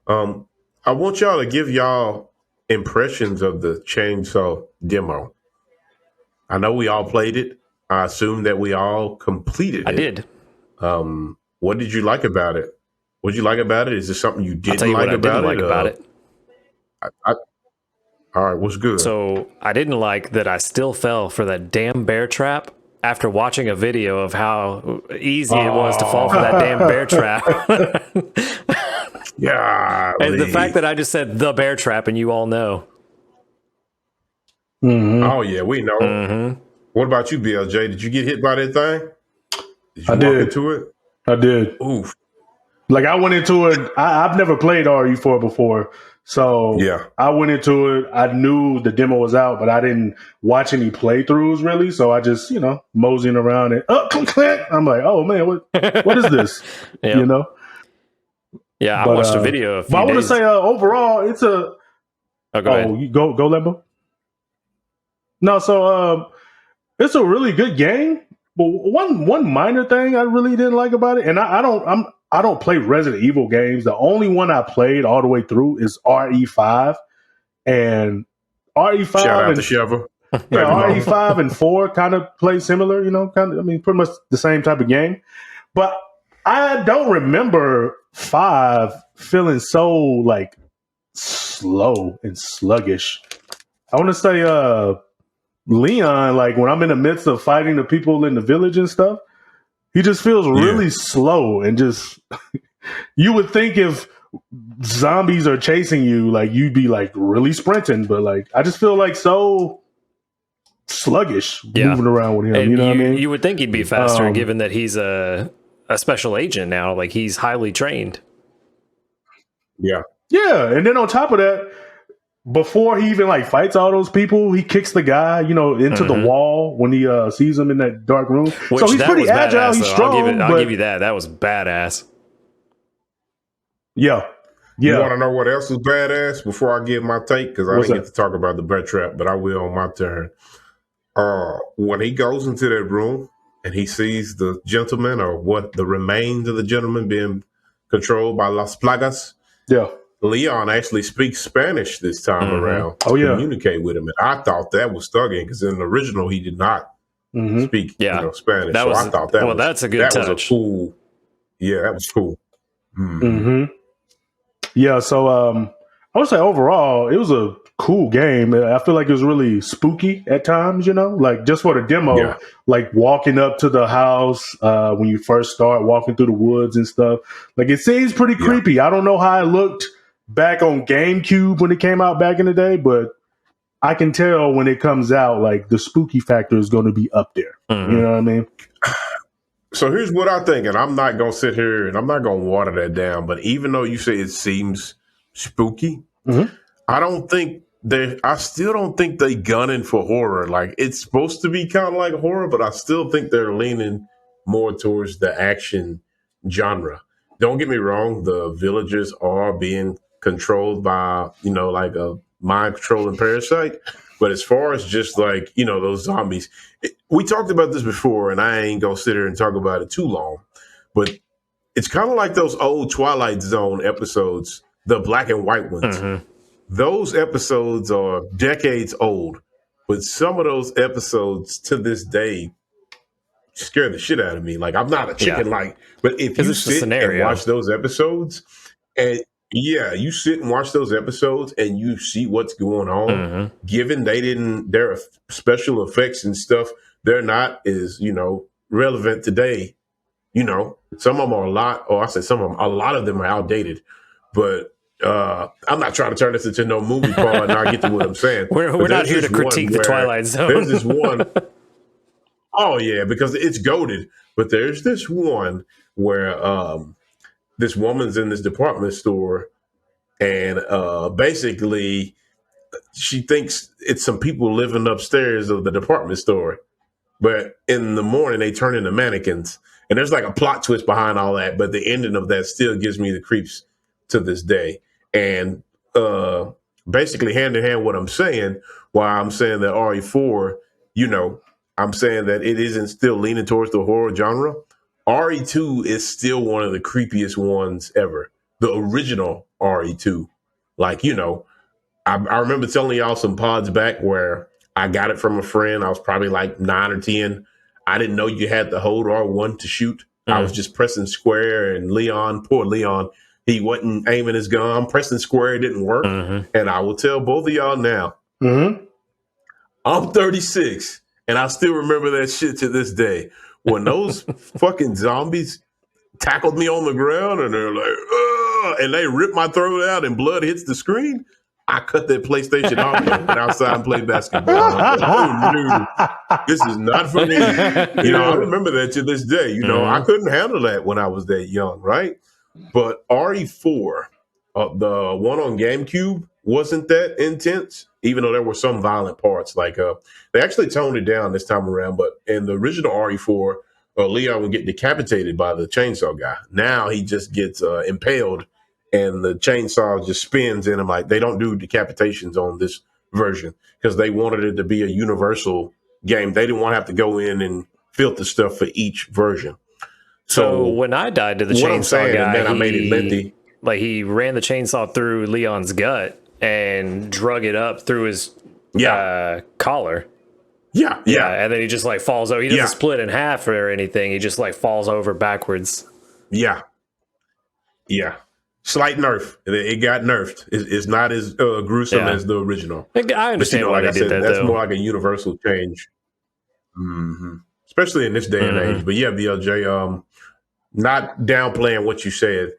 I want y'all to give y'all impressions of the Chainsaw demo. I know we all played it. I assume that we all completed it. I did. What did you like about it? What did you like about it? Is there something you didn't like about it? All right, what's good? So I didn't like that I still fell for that damn bear trap after watching a video of how easy it was to fall for that damn bear trap. Yeah. And the fact that I just said the bear trap and you all know. Oh, yeah, we know. What about you, BLJ? Did you get hit by that thing? Did you walk into it? I did. Oof. Like, I went into it. I've never played RE4 before. So I went into it. I knew the demo was out, but I didn't watch any playthroughs really. So I just, moseying around and I'm like, oh man, what is this? Yeah, I watched a video. But I want to say overall, it's a. Oh, go ahead. You go Lembo. No, so it's a really good game. But one minor thing I really didn't like about it, and I don't play Resident Evil games. The only one I played all the way through is RE5, and RE5 shout out to Sheva. Yeah, RE5 and 4 kind of play similar. Pretty much the same type of game. But I don't remember 5 feeling so like slow and sluggish. I want to say Leon, like when I'm in the midst of fighting the people in the village and stuff, he just feels really slow and just you would think if zombies are chasing you, like you'd be like really sprinting, but like I just feel like so sluggish moving around with him. And you know what I mean? You would think he'd be faster given that he's a special agent now, like he's highly trained. Yeah. Yeah. And then on top of that, before he even like fights all those people, he kicks the guy, into the wall when he sees him in that dark room. Which so he's pretty agile. Badass, he's strong. I'll give you that. That was badass. Yeah. You want to know what else is badass before I give my take? Because I didn't get to talk about the bear trap, but I will on my turn. When he goes into that room and he sees the gentleman or the remains of the gentleman being controlled by Las Plagas. Yeah. Leon actually speaks Spanish this time around to communicate with him. And I thought that was thugging because in the original, he did not speak Spanish. That so was, I thought that that's a good touch. Was a cool. Yeah, that was cool. Yeah, so I would say overall it was a cool game. I feel like it was really spooky at times, like just for the demo, like walking up to the house when you first start walking through the woods and stuff. Like it seems pretty creepy. I don't know how it looked back on GameCube when it came out back in the day, but I can tell when it comes out, like the spooky factor is going to be up there. You know what I mean? So here's what I think, and I'm not going to sit here and I'm not going to water that down, but even though you say it seems spooky, I still don't think they gunning for horror. Like it's supposed to be kind of like horror, but I still think they're leaning more towards the action genre. Don't get me wrong. The villagers are being controlled by, like a mind controlling parasite. But as far as just like, those zombies, we talked about this before, and I ain't going to sit here and talk about it too long. But it's kind of like those old Twilight Zone episodes, the black and white ones. Those episodes are decades old, but some of those episodes to this day scare the shit out of me. Like I'm not a chicken, but if you sit and watch those episodes, and you sit and watch those episodes and you see what's going on, given their special effects and stuff, they're not as, relevant today. Some of them are a lot of them are outdated, but I'm not trying to turn this into no movie part and I get to what I'm saying. We're not here to critique the Twilight Zone. There's this one. Oh yeah, because it's goated. But there's this one where this woman's in this department store, and basically she thinks it's some people living upstairs of the department store. But in the morning, they turn into mannequins. And there's like a plot twist behind all that. But the ending of that still gives me the creeps to this day. And basically, hand in hand, what I'm saying, why I'm saying that RE4, I'm saying that it isn't still leaning towards the horror genre. RE2 is still one of the creepiest ones ever. The original RE2. Like, I remember telling y'all some pods back where I got it from a friend. I was probably like 9 or 10. I didn't know you had to hold R1 to shoot. I was just pressing square, and poor Leon, he wasn't aiming his gun. Pressing square, it didn't work. And I will tell both of y'all now, I'm 36, and I still remember that shit to this day. When those fucking zombies tackled me on the ground and they're like, ugh, and they rip my throat out and blood hits the screen, I cut that PlayStation off and went outside and played basketball. Like, oh, dude, this is not for me. I remember that to this day. I couldn't handle that when I was that young, right? But RE4, the one on GameCube, wasn't that intense, even though there were some violent parts. Like they actually toned it down this time around. But in the original RE4, Leon would get decapitated by the chainsaw guy. Now he just gets impaled, and the chainsaw just spins in him. Like they don't do decapitations on this version because they wanted it to be a universal game. They didn't want to have to go in and filter stuff for each version. So when I died to the chainsaw guy, I made it lengthy. Like he ran the chainsaw through Leon's gut and drug it up through his collar. Yeah. And then he just like falls over. He doesn't split in half or anything. He just like falls over backwards. Yeah. Slight nerf. It got nerfed. It's not as gruesome as the original. I understand why they did that. That's more like a universal change. Especially in this day and age. But yeah, BLJ, not downplaying what you said.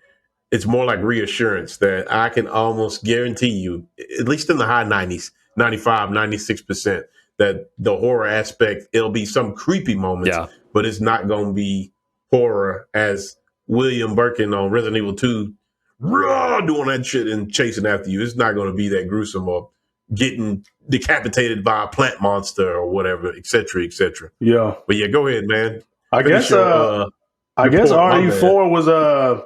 It's more like reassurance that I can almost guarantee you, at least in the high 90s, 95, 96%, that the horror aspect, it'll be some creepy moments, but it's not going to be horror as William Birkin on Resident Evil 2 doing that shit and chasing after you. It's not going to be that gruesome or getting decapitated by a plant monster or whatever, et cetera, et cetera. Yeah. But yeah, go ahead, man. I guess RE4 was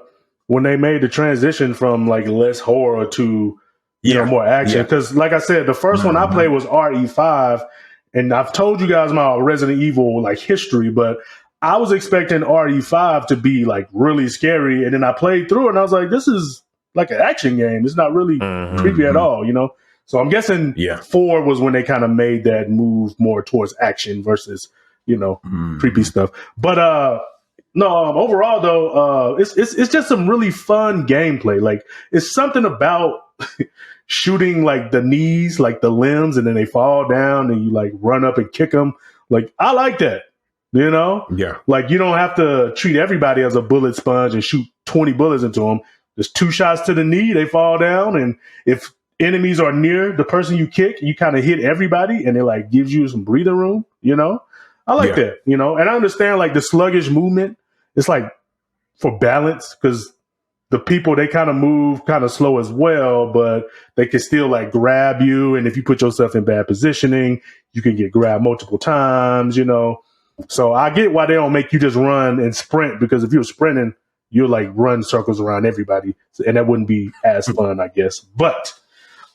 when they made the transition from like less horror to more action. Because like I said, the first one I played was RE5, and I've told you guys my Resident Evil like history, but I was expecting RE5 to be like really scary, and then I played through it and I was like, this is like an action game. It's not really creepy at all, So I'm guessing 4 was when they kind of made that move more towards action versus creepy stuff. But no, overall though, it's just some really fun gameplay. Like it's something about shooting like the knees, like the limbs, and then they fall down, and you like run up and kick them. Like I like that. Yeah. Like you don't have to treat everybody as a bullet sponge and shoot 20 bullets into them. There's 2 shots to the knee, they fall down, and if enemies are near the person you kick, you kind of hit everybody, and it like gives you some breathing room. I like that. And I understand like the sluggish movement. It's like for balance because the people they kind of move kind of slow as well, but they can still like grab you, and if you put yourself in bad positioning, you can get grabbed multiple times. So I get why they don't make you just run and sprint, because if you're sprinting, you'll like run circles around everybody, and that wouldn't be as fun, I guess. But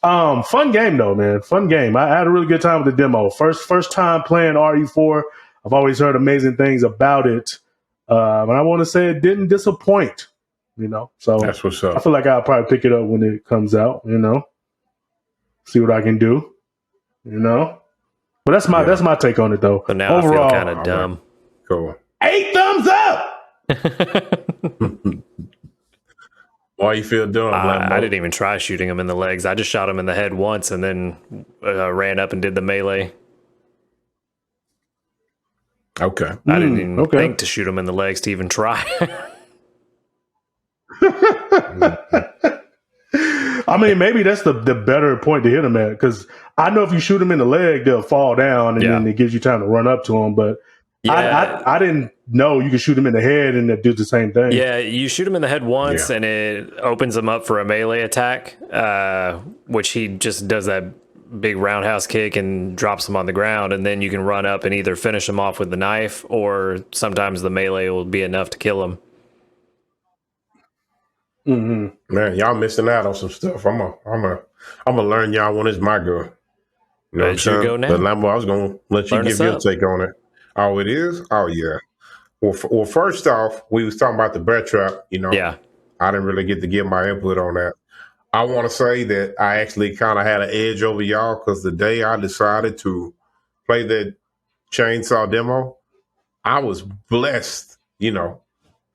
fun game though, man. Fun game. I had a really good time with the demo. First time playing RE4. I've always heard amazing things about it, and I want to say it didn't disappoint. So that's what's up. I feel like I'll probably pick it up when it comes out. See what I can do. But that's my take on it though. But now overall, I feel kind of dumb. Cool. 8 thumbs up. Why you feel dumb? I didn't even try shooting him in the legs. I just shot him in the head once and then ran up and did the melee. Okay. I didn't even think to shoot him in the legs to even try. I mean, maybe that's the better point to hit him at, because I know if you shoot him in the leg, they'll fall down, and then it gives you time to run up to him. But I didn't know you could shoot him in the head and it do the same thing. Yeah, you shoot him in the head once, and it opens him up for a melee attack, which he just does that big roundhouse kick and drops him on the ground, and then you can run up and either finish him off with the knife, or sometimes the melee will be enough to kill him. Mm-hmm. Man, y'all missing out on some stuff. I'm gonna learn y'all when it's my go. You know what I'm saying? Go now. But Lambo, I was gonna let you give your take on it. Oh, it is? Oh, yeah. Well, first off, we was talking about the bear trap. Yeah. I didn't really get to give my input on that. I want to say that I actually kind of had an edge over y'all, because the day I decided to play the chainsaw demo, I was blessed,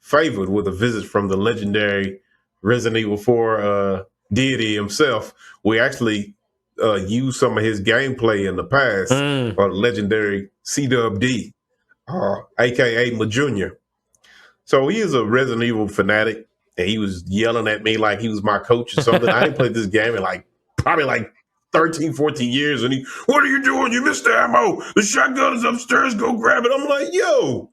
favored with a visit from the legendary Resident Evil 4 deity himself. We actually used some of his gameplay in the past, legendary CWD, aka Ma Jr. So he is a Resident Evil fanatic, and he was yelling at me like he was my coach or something. I didn't play this game in probably 13, 14 years, and what are you doing? You missed the ammo. The shotgun is upstairs. Go grab it. I'm like, yo,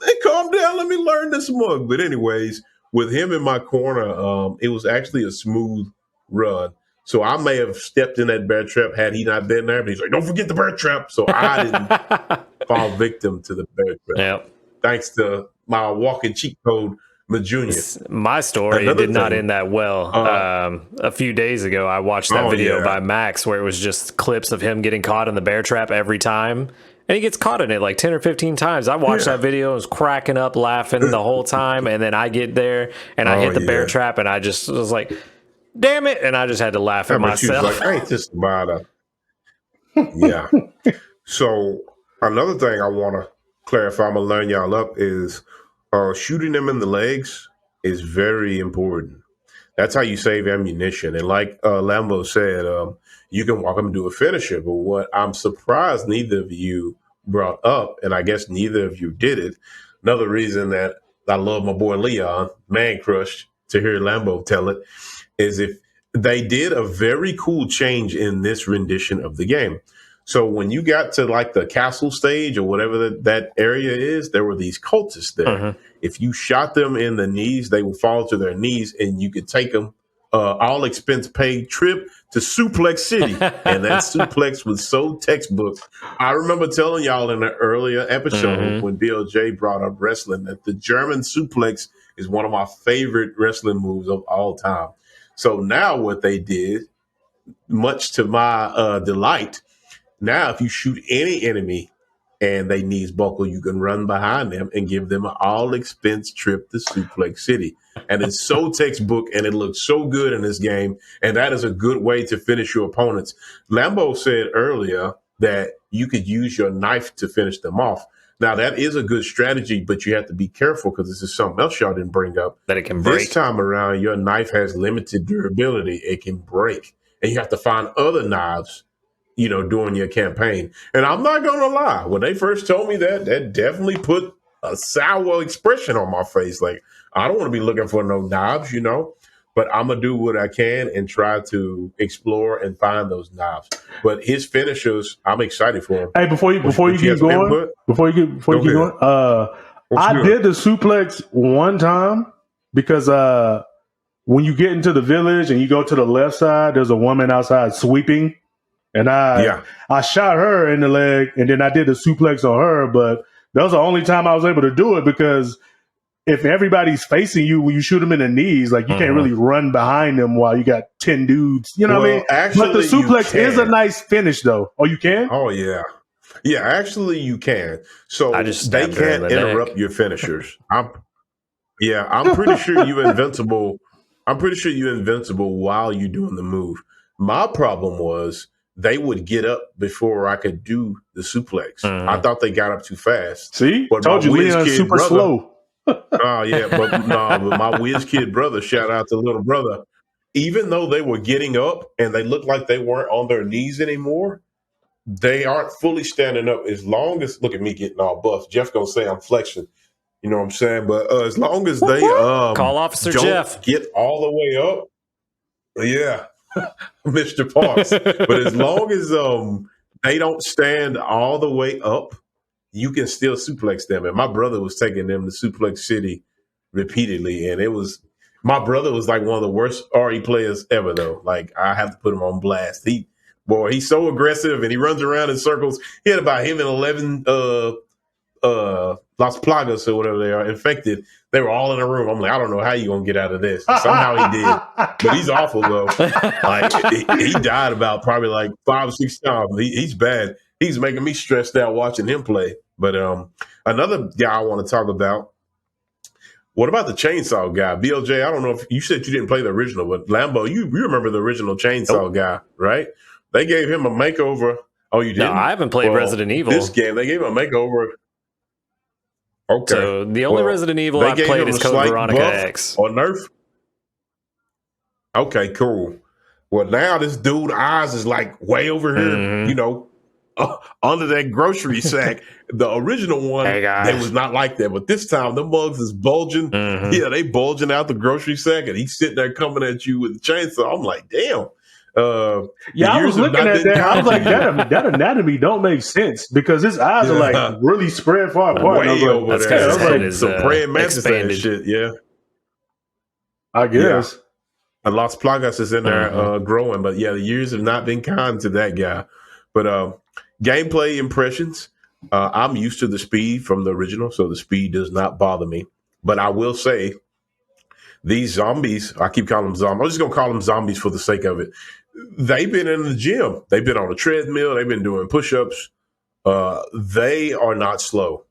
hey, calm down. Let me learn this mug. But anyways, with him in my corner, it was actually a smooth run. So I may have stepped in that bear trap had he not been there. But he's like, don't forget the bear trap. So I didn't fall victim to the bear trap. Yep. Thanks to my walking cheat code, Ma Jr. My story did not end that well. A few days ago, I watched that video by Max where it was just clips of him getting caught in the bear trap every time. And he gets caught in it like 10 or 15 times. I watched that video, I was cracking up, laughing the whole time. And then I get there and I hit the bear trap, and I just was like, damn it. And I just had to laugh at myself. Like, I ain't just about Yeah. So another thing I want to clarify, I'm going to learn y'all up, is shooting them in the legs is very important. That's how you save ammunition. And like Lambo said, you can walk up and do a finisher. But what I'm surprised neither of you brought up, and I guess neither of you did it, another reason that I love my boy Leon, man crush, to hear Lambo tell it, is if they did a very cool change in this rendition of the game. So when you got to the castle stage or whatever that area is, there were these cultists there. Mm-hmm. If you shot them in the knees, they would fall to their knees, and you could take them all expense paid trip to Suplex City. And that suplex was so textbook. I remember telling y'all in an earlier episode when BLJ brought up wrestling that the German suplex is one of my favorite wrestling moves of all time. So now what they did, much to my delight, now if you shoot any enemy and they knees buckle, you can run behind them and give them an all-expense trip to Suplex City. And it's so textbook, and it looks so good in this game, and that is a good way to finish your opponents. Lambo said earlier that you could use your knife to finish them off. Now that is a good strategy, but you have to be careful because this is something else y'all didn't bring up. That it can This break. time around, your knife has limited durability. It can break, and you have to find other knives, during your campaign. And I'm not gonna lie, when they first told me that definitely put a sour expression on my face. Like, I don't want to be looking for no knives, but I'm gonna do what I can and try to explore and find those knives. But his finishers, I'm excited for him. Hey, before you keep going, I did the suplex one time because when you get into the village and you go to the left side, there's a woman outside sweeping, and I shot her in the leg, and then I did the suplex on her. But that was the only time I was able to do it because if everybody's facing you when you shoot them in the knees, like you can't really run behind them while you got 10 dudes. You know what I mean? Actually, but the suplex is a nice finish, though. Oh, you can? Oh, yeah. Yeah, actually, you can. So they can't interrupt your finishers. I'm pretty sure you're invincible. I'm pretty sure you're invincible while you're doing the move. My problem was they would get up before I could do the suplex. I thought they got up too fast. See? But told you Leon's super slow. Oh, yeah, but my whiz kid brother, shout out to little brother, even though they were getting up and they looked like they weren't on their knees anymore, they aren't fully standing up. As long as, look at me getting all buff. Jeff gonna say I'm flexing. You know what I'm saying? But as long as they call Officer Jeff, get all the way up, yeah, Mr. Parks. But as long as they don't stand all the way up, you can still suplex them. And my brother was taking them to Suplex City repeatedly, and my brother was like one of the worst RE players ever, though. Like, I have to put him on blast. He's so aggressive, and he runs around in circles. He had about him and 11 Las Plagas or whatever they are infected. They were all in a room. I'm like, I don't know how you gonna get out of this. Somehow he did, but he's awful though. Like, he died about probably like 5 or 6 times. He's bad. He's making me stressed out watching him play. But another guy I want to talk about. What about the chainsaw guy, BLJ? I don't know if you said you didn't play the original, but Lambo, you remember the original chainsaw guy, right? They gave him a makeover. Oh, you didn't? No, I haven't played Resident Evil. This game, they gave him a makeover. Okay. So the only Resident Evil I've played is Code Veronica X. Or Nerf? Okay, cool. Well, now this dude's eyes is like way over here, under that grocery sack. The original one, they was not like that. But this time, the mugs is bulging. Yeah, they bulging out the grocery sack, and he's sitting there coming at you with the chainsaw. I'm like, damn. I was looking at that. I was like, that anatomy don't make sense because his eyes are like really spread far apart. Way over there. That's like some praying mantis and shit. Yeah, I guess. Yeah. And Las Plagas is in there growing, but yeah, the years have not been kind to that guy. But gameplay impressions. I'm used to the speed from the original, so the speed does not bother me. But I will say, these zombies, I keep calling them zombies. I'm just going to call them zombies for the sake of it. They've been in the gym. They've been on a treadmill. They've been doing push-ups. They are not slow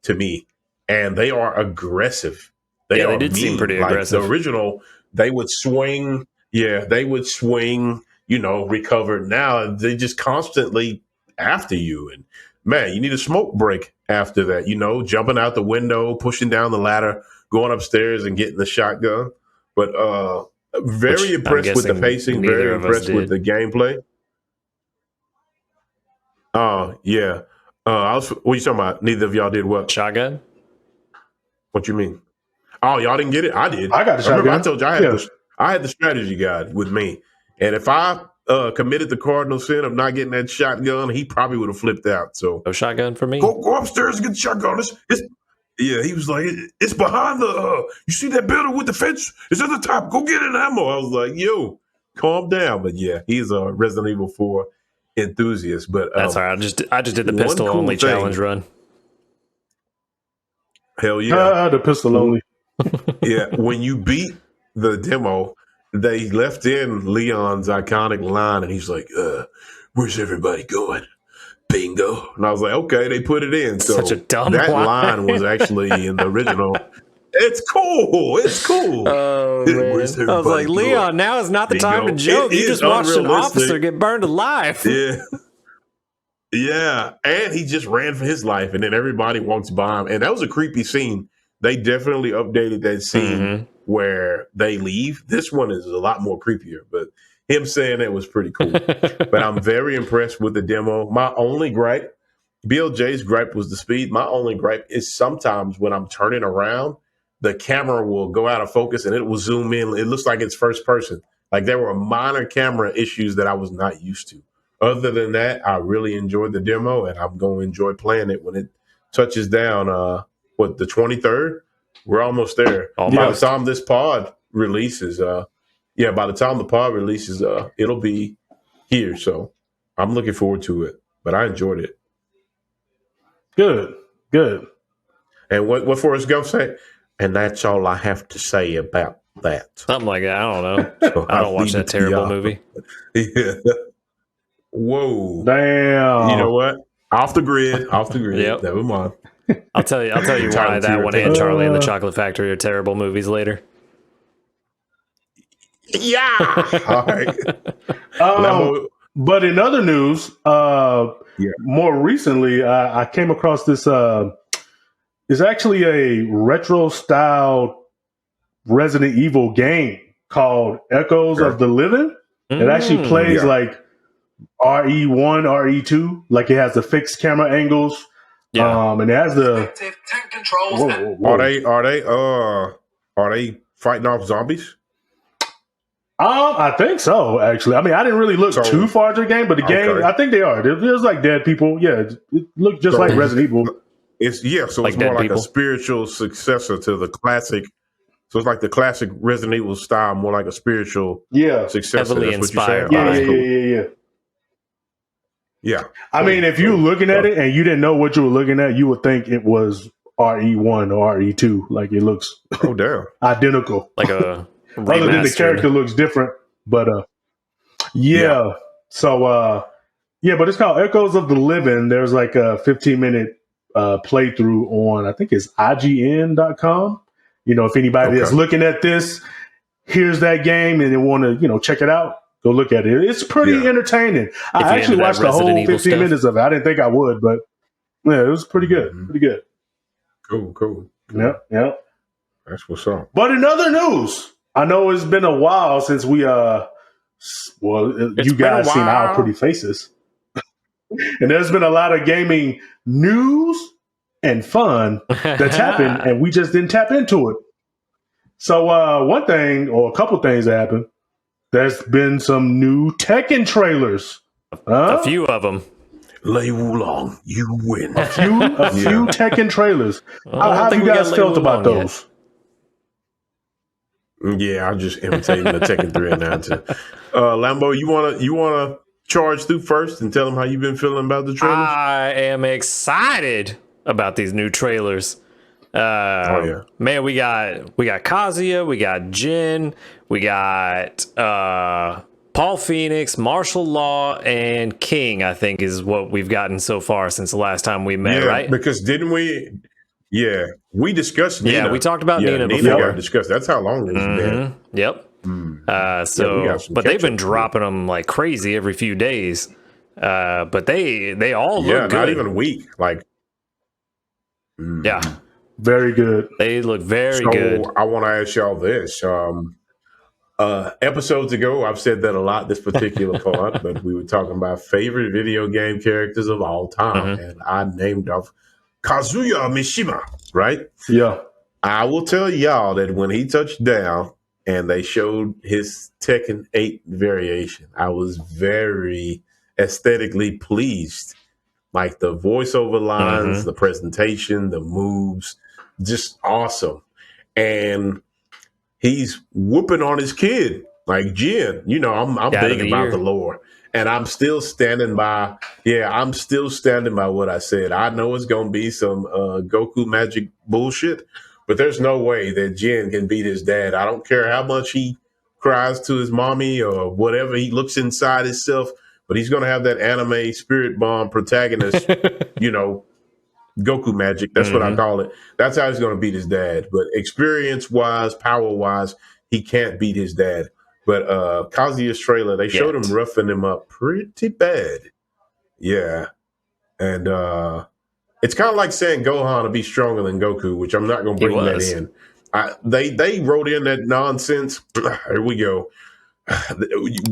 to me, and they are aggressive. They did seem pretty aggressive. The original, they would swing. Yeah, they would swing, recover. Now they just constantly after you. And, man, you need a smoke break after that, jumping out the window, pushing down the ladder, going upstairs and getting the shotgun. But very impressed with the pacing, very impressed with the gameplay. Oh, yeah. What are you talking about? Neither of y'all did what? Shotgun? What you mean? Oh, y'all didn't get it? I did. I got the shotgun. I told you I had the strategy guide with me. And if I committed the cardinal sin of not getting that shotgun, he probably would have flipped out. So no shotgun for me? Go upstairs and get the shotgun. Yeah, he was like, it's behind you see that building with the fence? It's at the top. Go get an ammo. I was like, yo, calm down. But yeah, he's a Resident Evil 4 enthusiast. But that's all right. I just did the pistol only challenge run. Hell yeah. The pistol only. Yeah, when you beat the demo, they left in Leon's iconic line, and he's like, where's everybody going? Bingo. And I was like, okay, they put it in. So such a dumb line was actually in the original. It's cool. It's cool. Oh, man. I was like, Leon, now is not the time to joke. You just watched an officer get burned alive. Yeah. Yeah, and he just ran for his life, and then everybody walks by him, and that was a creepy scene. They definitely updated that scene where they leave. This one is a lot more creepier, but him saying that was pretty cool. But I'm very impressed with the demo. My only gripe, BLJ's gripe was the speed. My only gripe is sometimes when I'm turning around, the camera will go out of focus and it will zoom in. It looks like it's first person. Like there were minor camera issues that I was not used to. Other than that, I really enjoyed the demo, and I'm going to enjoy playing it when it touches down. The 23rd? We're almost there. By the time this pod releases, by the time the pod releases, it'll be here. So I'm looking forward to it. But I enjoyed it. Good. And what Forrest Gump say? And that's all I have to say about that. Something like that. I don't know. So I don't watch that terrible movie. Yeah. Whoa. Damn. You know what? Off the grid. Yep. Never mind. I'll tell you why that one and Charlie and the Chocolate Factory are terrible movies later. Yeah. All right. But in other news, more recently, I came across this. It's actually a retro style Resident Evil game called Echoes of the Living. It actually plays like RE1, RE2, like it has the fixed camera angles. And it has the tank controls. Are they fighting off zombies? I think so, actually. I mean, I didn't really look too far into the game, but the game, I think they are. There's like dead people. Yeah, it looked just like Resident Evil. It's more like a spiritual successor to the classic. So it's like the classic Resident Evil style, more like a spiritual successor. Heavily inspired. Yeah. I mean, if you're looking at it and you didn't know what you were looking at, you would think it was RE1 or RE2. Like it looks identical. Like a other than the character looks different. But So but it's called Echoes of the Living. There's like a 15-minute playthrough on, I think it's IGN.com. You know, if anybody that's looking at this hears that game and they want to, check it out, go look at it. It's pretty entertaining. I actually watched the whole 15 minutes of it. I didn't think I would, but yeah, it was pretty good. Pretty good. Cool. Yep. That's what's up. But in other news, I know it's been a while since we you guys seen our pretty faces. And there's been a lot of gaming news and fun that's happened, and we just didn't tap into it. So one thing, or a couple things that happened, there's been some new Tekken trailers. A few of them. Lei Wulong, you win. A few Tekken trailers. How have you guys felt about those? Yeah, I'm just imitating the Tekken 3 announcer. Lambo, you wanna charge through first and tell them how you've been feeling about the trailers? I am excited about these new trailers. Man, we got Kazuya, we got Jin, we got Paul Phoenix, Martial Law, and King, I think is what we've gotten so far since the last time we met, right? Because didn't we? Yeah, we discussed Nina. Yeah, we talked about Nina before. Nina got discussed. That's how long it's been. Yep. But they've been dropping them like crazy every few days. But they all look good. Not even a week. Like, yeah, very good. They look very good. I want to ask y'all this. Episodes ago, I've said that a lot, this particular part, but we were talking about favorite video game characters of all time, and I named off Kazuya Mishima, right? Yeah. I will tell y'all that when he touched down and they showed his Tekken 8 variation, I was very aesthetically pleased. Like the voiceover lines, the presentation, the moves, just awesome. And he's whooping on his kid, like Jin. You know, I'm big about the lore. And I'm still standing by. Yeah, I'm still standing by what I said. I know it's going to be some Goku magic bullshit, but there's no way that Jin can beat his dad. I don't care how much he cries to his mommy or whatever. He looks inside himself, but he's going to have that anime spirit bomb protagonist, Goku magic. That's what I call it. That's how he's going to beat his dad. But experience-wise, power-wise, he can't beat his dad. But Kazuya's trailer, they showed him roughing him up pretty bad. Yeah. And it's kind of like saying Gohan to be stronger than Goku, which I'm not going to bring that in. They wrote in that nonsense. Here we go.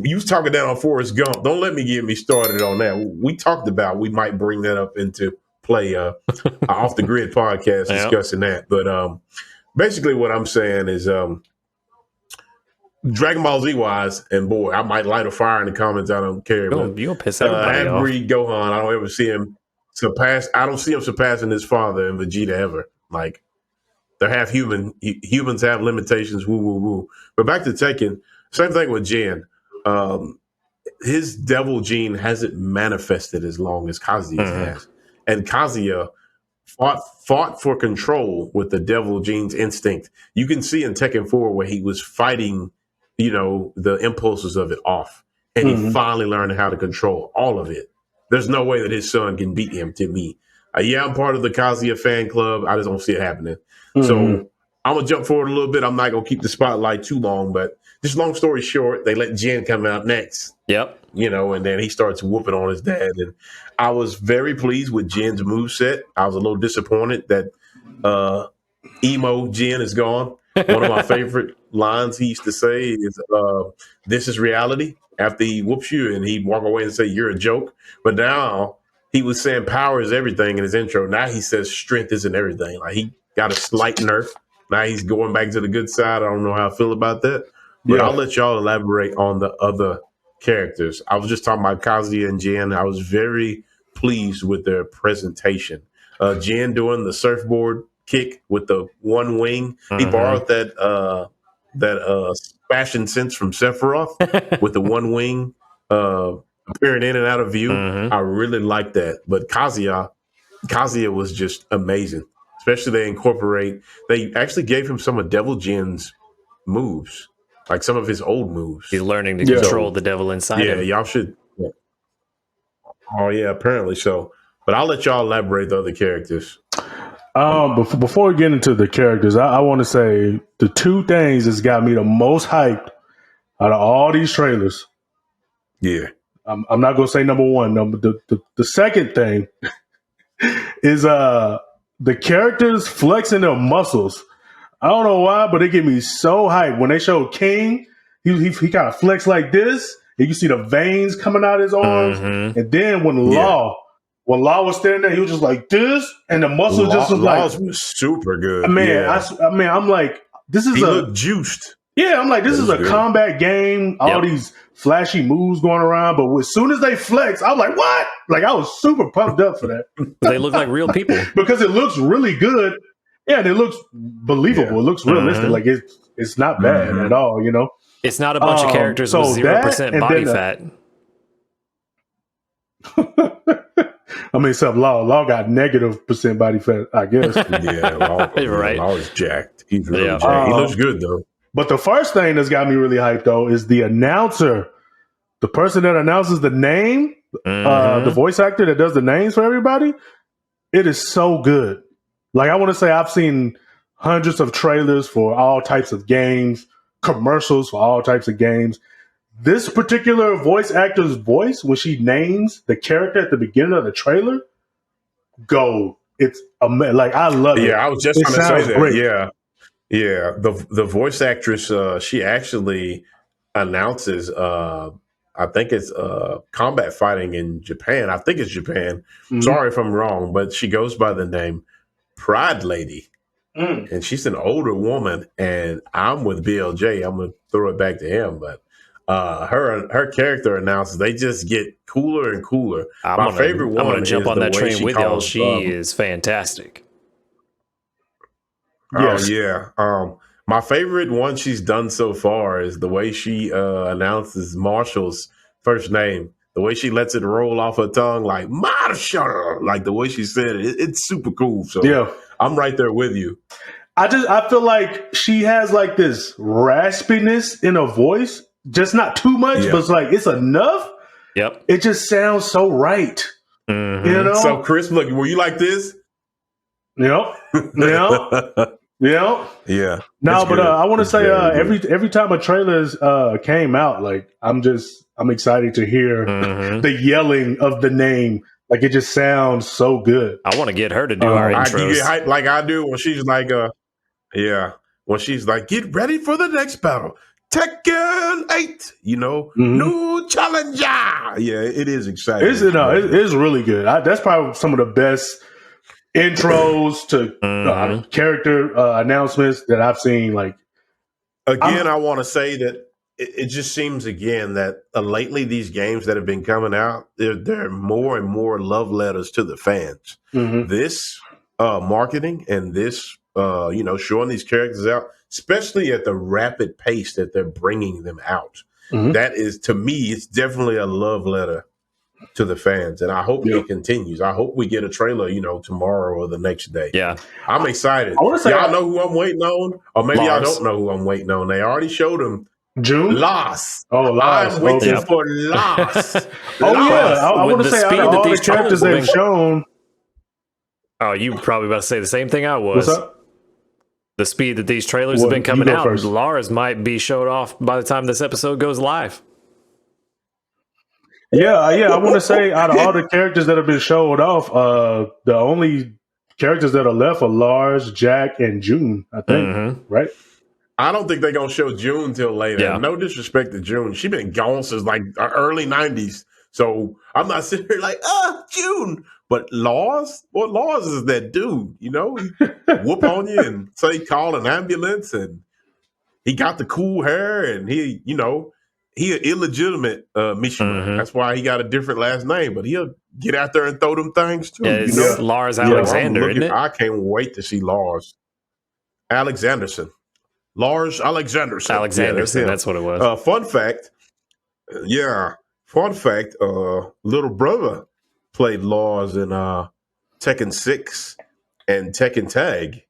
You was talking down on Forrest Gump. Don't let me get me started on that. We talked about we might bring that up into play off the grid podcast discussing that. But basically what I'm saying is Dragon Ball Z wise, and boy, I might light a fire in the comments. I don't care. You'll piss everybody off. Breed Gohan, I don't ever see him surpass. I don't see him surpassing his father and Vegeta ever. Like they're half human. Humans have limitations. Woo woo woo. But back to Tekken. Same thing with Jin. His devil gene hasn't manifested as long as Kazuya's has. And Kazuya fought for control with the devil gene's instinct. You can see in Tekken 4 where he was fighting, the impulses of it off. And he finally learned how to control all of it. There's no way that his son can beat him, to me. I'm part of the Kazuya fan club. I just don't see it happening. So I'm going to jump forward a little bit. I'm not going to keep the spotlight too long, but just long story short, they let Jin come out next. Yep. And then he starts whooping on his dad. And I was very pleased with Jin's moveset. I was a little disappointed that emo Jin is gone. One of my favorite lines he used to say is, this is reality. After he whoops you and he'd walk away and say, you're a joke. But now he was saying power is everything in his intro. Now he says strength isn't everything. Like he got a slight nerf. Now he's going back to the good side. I don't know how I feel about that. But I'll let y'all elaborate on the other characters. I was just talking about Kazuya and Jin. I was very pleased with their presentation. Jin doing the surfboard kick with the one wing. He borrowed that fashion sense from Sephiroth with the one wing appearing in and out of view. I really like that. But Kazuya was just amazing. Especially they actually gave him some of Devil Jin's moves. Like some of his old moves. He's learning to control the devil inside him. Yeah, y'all should. Yeah. Oh, yeah, apparently so. But I'll let y'all elaborate the other characters. Before we get into the characters, I want to say the two things that's got me the most hyped out of all these trailers. Yeah. I'm not going to say number one. The second thing is the characters flexing their muscles. I don't know why, but they get me so hyped. When they showed King, he kind of flexed like this, and you see the veins coming out his arms. And then when Law was standing there, he was just like this, and the muscle just was like was super good. I'm like, this is he looked juiced. Yeah, I'm like, this is a combat game. All these flashy moves going around, but as soon as they flex, I was like, what? Like I was super pumped up for that. They look like real people because it looks really good. Yeah, and it looks believable. Yeah. It looks realistic. Like it's not bad at all, It's not a bunch of characters with 0% body fat. Except Law got -% body fat, I guess. Law, right. Law is jacked. He's really jacked. He looks good though. But the first thing that's got me really hyped though is the announcer, the person that announces the name, the voice actor that does the names for everybody. It is so good. Like I want to say I've seen hundreds of trailers for all types of games, commercials for all types of games. This particular voice actor's voice, when she names the character at the beginning of the trailer, gold. It's like I love it. Yeah, I was just going to say that. Great. Yeah. The voice actress, she actually announces. I think it's combat fighting in Japan. I think it's Japan. Sorry if I'm wrong, but she goes by the name Pride Lady, and she's an older woman. And I'm with BLJ. I'm gonna throw it back to him, but her character announcers, they just get cooler and cooler. My favorite one. I'm gonna jump on that train with y'all. She is fantastic. Yes. Oh yeah. My favorite one she's done so far is the way she announces Marshall's first name. The way she lets it roll off her tongue, like Marshall, like the way she said it, it's super cool. So I'm right there with you. I feel like she has like this raspiness in her voice, just not too much, but it's like it's enough. Yep. It just sounds so right. So Chris, look, were you like this? Yeah. Yeah. No, but I want to say every time a trailer came out, like I'm excited to hear the yelling of the name Like it just sounds so good. I want to get her to do our You intros. get hyped like I do when she's like, when she's like, get ready for the next battle. Tekken 8, new challenger. Yeah, it is exciting. It's really good. That's probably some of the best intros to character announcements that I've seen. Like, again, I want to say that it just seems again that lately these games that have been coming out, they're more and more love letters to the fans. This marketing and this, showing these characters out, especially at the rapid pace that they're bringing them out, that is, to me, it's definitely a love letter to the fans, and I hope it continues. I hope we get a trailer, tomorrow or the next day. Yeah, I'm excited. Y'all know who I'm waiting on, or maybe I don't know who I'm waiting on. They already showed him. June? Lost. Oh, Lost. I'm waiting for Lost. I want to say out of all the characters they've shown. Oh, you probably about to say the same thing I was. What's up? The speed that these trailers have been coming out, Lars might be showed off by the time this episode goes live. Yeah. I want to say out of all the characters that have been showed off, the only characters that are left are Lars, Jack, and June, I think. Right? I don't think they're going to show June till later. Yeah. No disrespect to June. She's been gone since like early 90s. So I'm not sitting here like, June. But Lars? Well, Lars is that dude, He whoop on you and say call an ambulance, and he got the cool hair, and he an illegitimate Mishima. That's why he got a different last name, but he'll get out there and throw them things too. It's Lars Alexander, isn't it? I can't wait to see Lars Alexanderson. Lars Alexanderson. That's what it was. Fun fact. Little brother played Lars in Tekken 6 and Tekken Tag,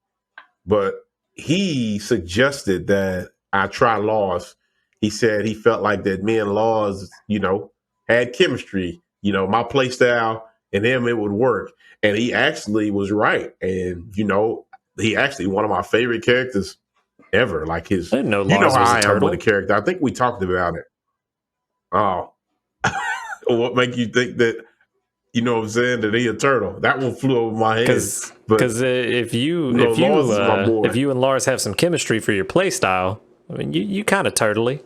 but he suggested that I try Lars. He said he felt like that me and Lars, had chemistry. My play style and him, it would work. And he actually was right. And, he actually one of my favorite characters ever. Like his, I didn't know Lars was a turtle. Am with a character. I think we talked about it. Oh, what make you think that? You know what I'm saying? That he a turtle. That one flew over my head. Because if you and Lars have some chemistry for your play style, I mean, you kind of turtley.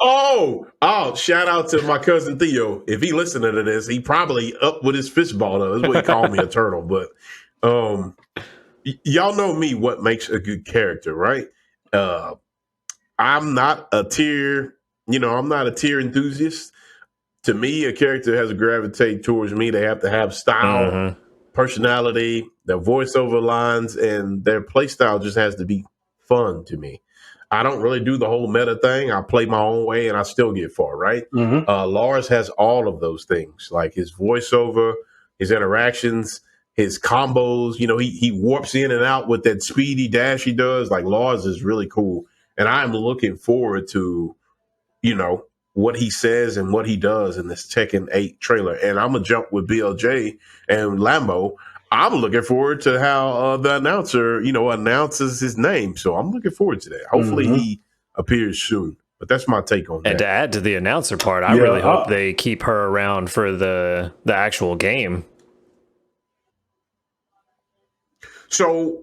Oh! Shout out to my cousin Theo. If he listening to this, he probably up with his fistball. That's what he called me, a turtle. But y'all know me. What makes a good character, right? I'm not a tier. I'm not a tier enthusiast. To me, a character has to gravitate towards me. They have to have style, personality, their voiceover lines, and their play style just has to be fun to me. I don't really do the whole meta thing. I play my own way, and I still get far, right? Lars has all of those things, like his voiceover, his interactions, his combos. He warps in and out with that speedy dash he does. Like, Lars is really cool, and I'm looking forward to, what he says and what he does in this Tekken 8 trailer. And I'm going to jump with BLJ and Lambo. I'm looking forward to how the announcer, announces his name. So I'm looking forward to that. Hopefully he appears soon. But that's my take on that. And to add to the announcer part, I really hope they keep her around for the actual game. So,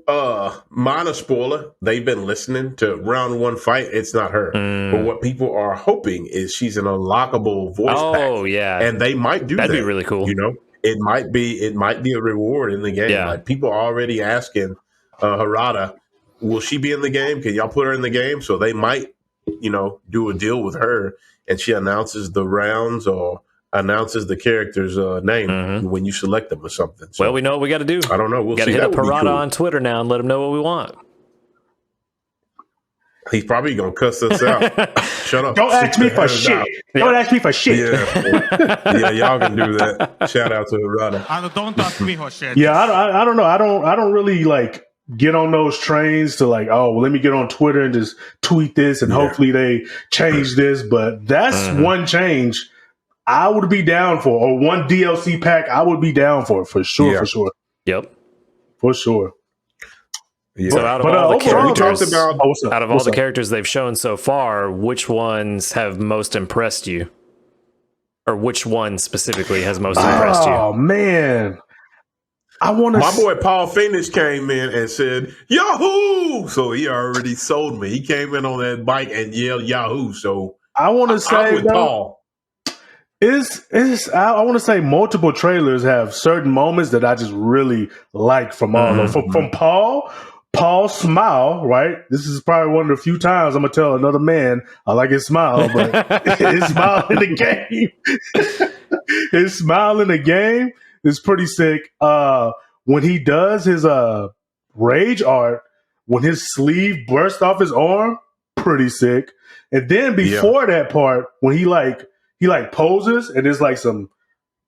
minor spoiler, they've been listening to round one fight. It's not her. But what people are hoping is she's an unlockable voice pack. Oh, yeah. And they might do that. That'd be really cool. It might be a reward in the game. Yeah. Like, people are already asking Harada, will she be in the game? Can y'all put her in the game? So they might, do a deal with her, and she announces the rounds or announces the character's name when you select them or something. So, well, we know what we got to do. I don't know. We'll got to see. hit up Harada on Twitter now and let him know what we want. He's probably going to cuss us out. Shut up. Don't ask me for shit. Don't ask me for shit. Yeah, y'all can do that. Shout out to Harada. Don't ask me for shit. Yeah, I don't know. I don't really like get on those trains to like, oh, well, let me get on Twitter and just tweet this and hopefully they change this. But that's one change I would be down for, or one DLC pack I would be down for sure, for sure. Yep. For sure. Yeah. So out of all the characters they've shown so far, which ones have most impressed you? Or which one specifically has most impressed you? Oh man, I want to. My boy Paul Phoenix came in and said Yahoo! So he already sold me. He came in on that bike and yelled Yahoo! So I want to say I'm with though, Paul. I want to say multiple trailers have certain moments that I just really like from all of from Paul. Paul's smile, right? This is probably one of the few times I'm gonna tell another man I like his smile, but his smile in the game, his smile in the game is pretty sick. When he does his rage art, when his sleeve bursts off his arm, pretty sick. And then before that part, when he poses and there's like some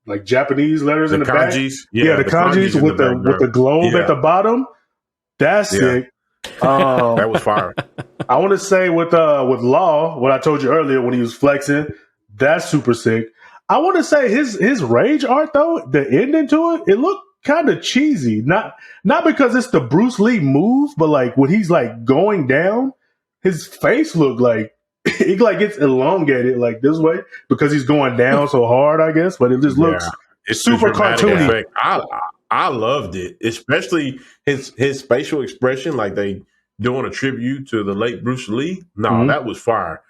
like Japanese letters in the back. Yeah, the kanjis with the globe at the bottom. That's sick. That was fire. I want to say with Law, what I told you earlier when he was flexing, that's super sick. I want to say his rage art though, the ending to it looked kind of cheesy. Not because it's the Bruce Lee move, but like when he's like going down, his face looked like it like gets elongated like this way because he's going down so hard, I guess. But it just looks super cartoony. I loved it, especially his facial expression, like they doing a tribute to the late Bruce Lee. No, that was fire.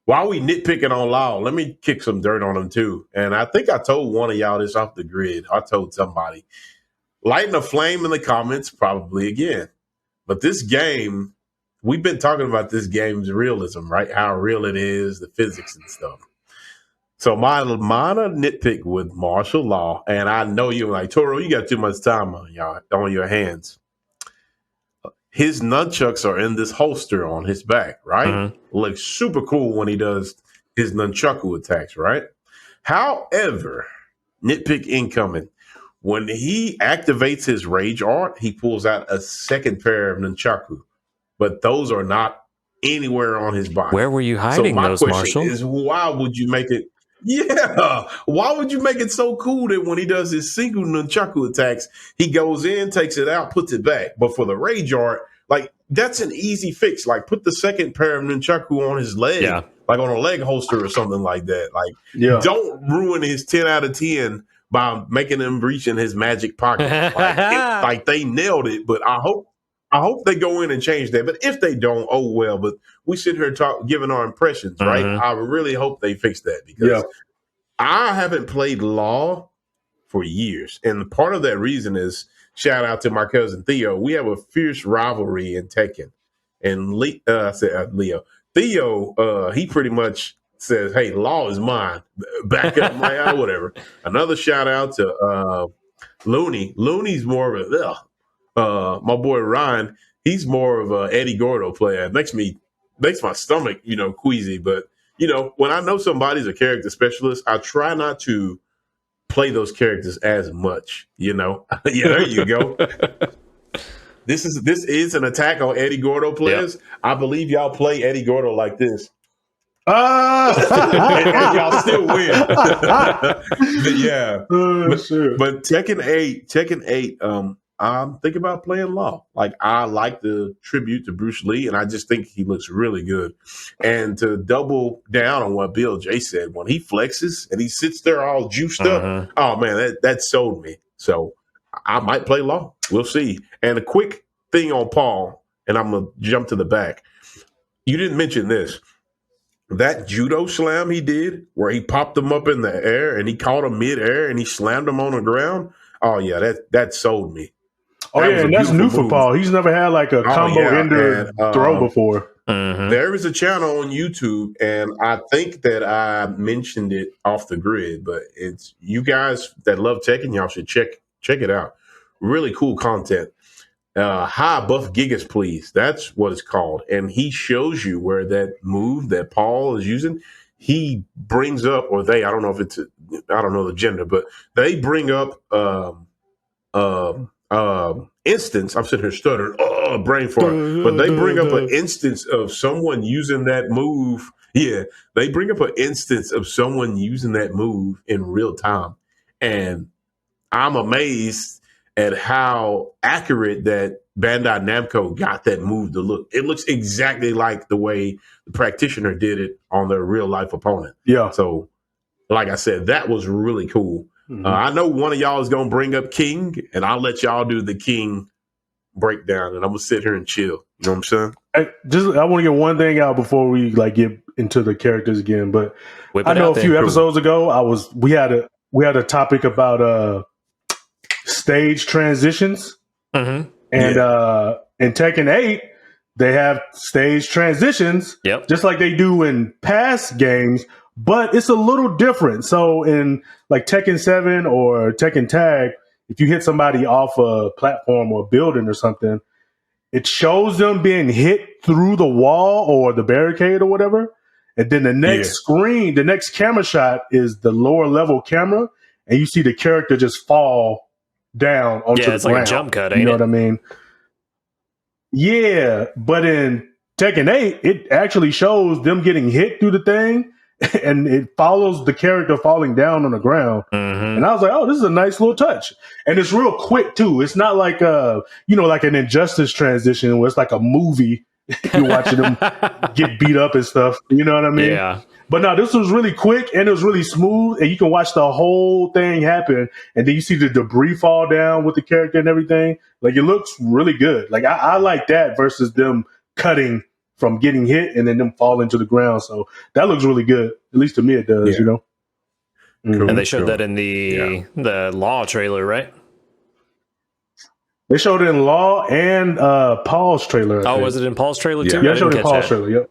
While we nitpicking on Law, let me kick some dirt on him too. And I think I told one of y'all this off the grid. I told somebody, lighting a flame in the comments, probably again. But this game, we've been talking about this game's realism, right? How real it is, the physics and stuff. So my minor nitpick with martial law, and I know you're like, Toro, you got too much time on your hands. His nunchucks are in this holster on his back, right? Looks super cool when he does his nunchaku attacks, right? However, nitpick incoming. When he activates his rage art, he pulls out a second pair of nunchaku, but those are not anywhere on his body. Where were you hiding those, Marshall? Is why would you make it? Yeah, why would you make it so cool that when he does his single nunchaku attacks, he goes in, takes it out, puts it back? But for the rage art, like that's an easy fix. Like put the second pair of nunchaku on his leg, like on a leg holster or something like that. Like, don't ruin his 10 out of 10 by making him reach in his magic pocket. Like they nailed it, but I hope they go in and change that. But if they don't, oh well. But we sit here giving our impressions, right? I really hope they fix that because I haven't played Law for years. And part of that reason is, shout out to my cousin Theo. We have a fierce rivalry in Tekken. And Leo. Theo, he pretty much says, hey, Law is mine. Back up, my whatever. Another shout out to Looney. Looney's more of a my boy Ryan, he's more of a Eddie Gordo player. It makes my stomach, queasy. But, when I know somebody's a character specialist, I try not to play those characters as much, Yeah, there you go. This is an attack on Eddie Gordo players. Yep. I believe y'all play Eddie Gordo like this. And y'all still win. But Tekken 8, I'm thinking about playing Law. Like I like the tribute to Bruce Lee, and I just think he looks really good. And to double down on what Bill J said, when he flexes and he sits there all juiced up, oh man, that sold me. So I might play Law. We'll see. And a quick thing on Paul, and I'm gonna jump to the back. You didn't mention this. That judo slam he did, where he popped him up in the air and he caught him mid-air and he slammed him on the ground. Oh yeah, that sold me. And that's new for Paul. He's never had like a combo ender throw before. There is a channel on YouTube, and I think that I mentioned it off the grid, but it's you guys that love Tekken, y'all should check it out. Really cool content. Hi Buff Gigas, please. That's what it's called. And he shows you where that move that Paul is using, he brings up, or they, I don't know the gender, but they bring up instance. I'm sitting here stuttering, brain fart. But they bring up an instance of someone using that move. Yeah, they bring up an instance of someone using that move in real time. And I'm amazed at how accurate that Bandai Namco got that move to look. It looks exactly like the way the practitioner did it on their real life opponent. Yeah. So like I said, that was really cool. I know one of y'all is going to bring up King, and I'll let y'all do the King breakdown, and I'm going to sit here and chill. You know what I'm saying? I want to get one thing out before we like get into the characters again. But I know a few episodes ago, we had a topic about stage transitions, and in Tekken 8, they have stage transitions, just like they do in past games, but it's a little different. So in like Tekken 7 or Tekken Tag, if you hit somebody off a platform or a building or something, it shows them being hit through the wall or the barricade or whatever. And then the next screen, the next camera shot is the lower level camera, and you see the character just fall down onto the ground. It's like a jump cut, ain't it? You know what I mean? Yeah, but in Tekken 8, it actually shows them getting hit through the thing, and it follows the character falling down on the ground. And I was like, oh, this is a nice little touch. And it's real quick, too. It's not like, like an Injustice transition where it's like a movie. You're watching them get beat up and stuff. You know what I mean? Yeah. But no, this was really quick, and it was really smooth, and you can watch the whole thing happen, and then you see the debris fall down with the character and everything. Like, it looks really good. Like, I like that versus them cutting from getting hit and then them falling to the ground. So that looks really good. At least to me it does, you know? Cool. And they showed that in the Law trailer, right? They showed it in Law and Paul's trailer. Was it in Paul's trailer too? Yeah, I showed it in Paul's trailer,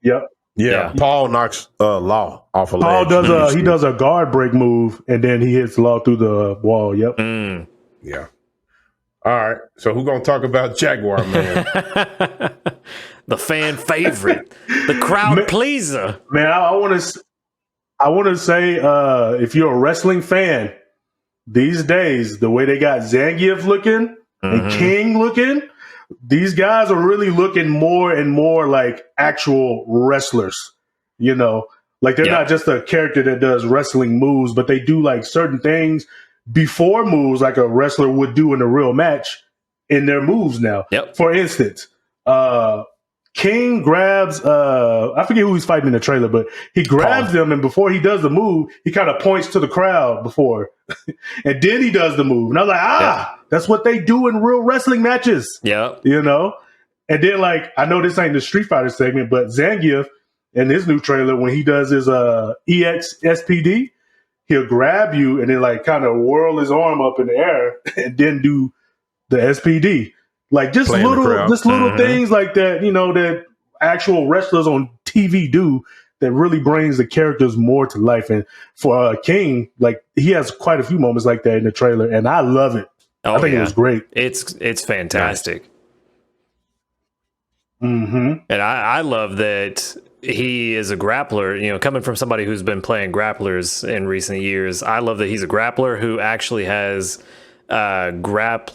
Yep. Yeah, Paul knocks Law off a ledge. Paul does he does a guard break move, and then he hits Law through the wall. Yep. Yeah. All right. So who's gonna talk about Jaguar Man? The fan favorite, the crowd pleaser. Man, I want to say, if you're a wrestling fan these days, the way they got Zangief looking and King looking. These guys are really looking more and more like actual wrestlers, you know, like they're not just a character that does wrestling moves, but they do like certain things before moves like a wrestler would do in a real match in their moves now. For instance, King grabs, I forget who he's fighting in the trailer, but he grabs them, and before he does the move, he kind of points to the crowd before, and then he does the move. And I was like, that's what they do in real wrestling matches. You know? And then, like, I know this ain't the Street Fighter segment, but Zangief in his new trailer, when he does his EX SPD, he'll grab you and then, like, kind of whirl his arm up in the air and then do the SPD. Like just little things like that, you know, that actual wrestlers on TV do that really brings the characters more to life. And for King, like he has quite a few moments like that in the trailer, and I love it. I think it was great. It's fantastic. And I love that he is a grappler. You know, coming from somebody who's been playing grapplers in recent years, I love that he's a grappler who actually has grabs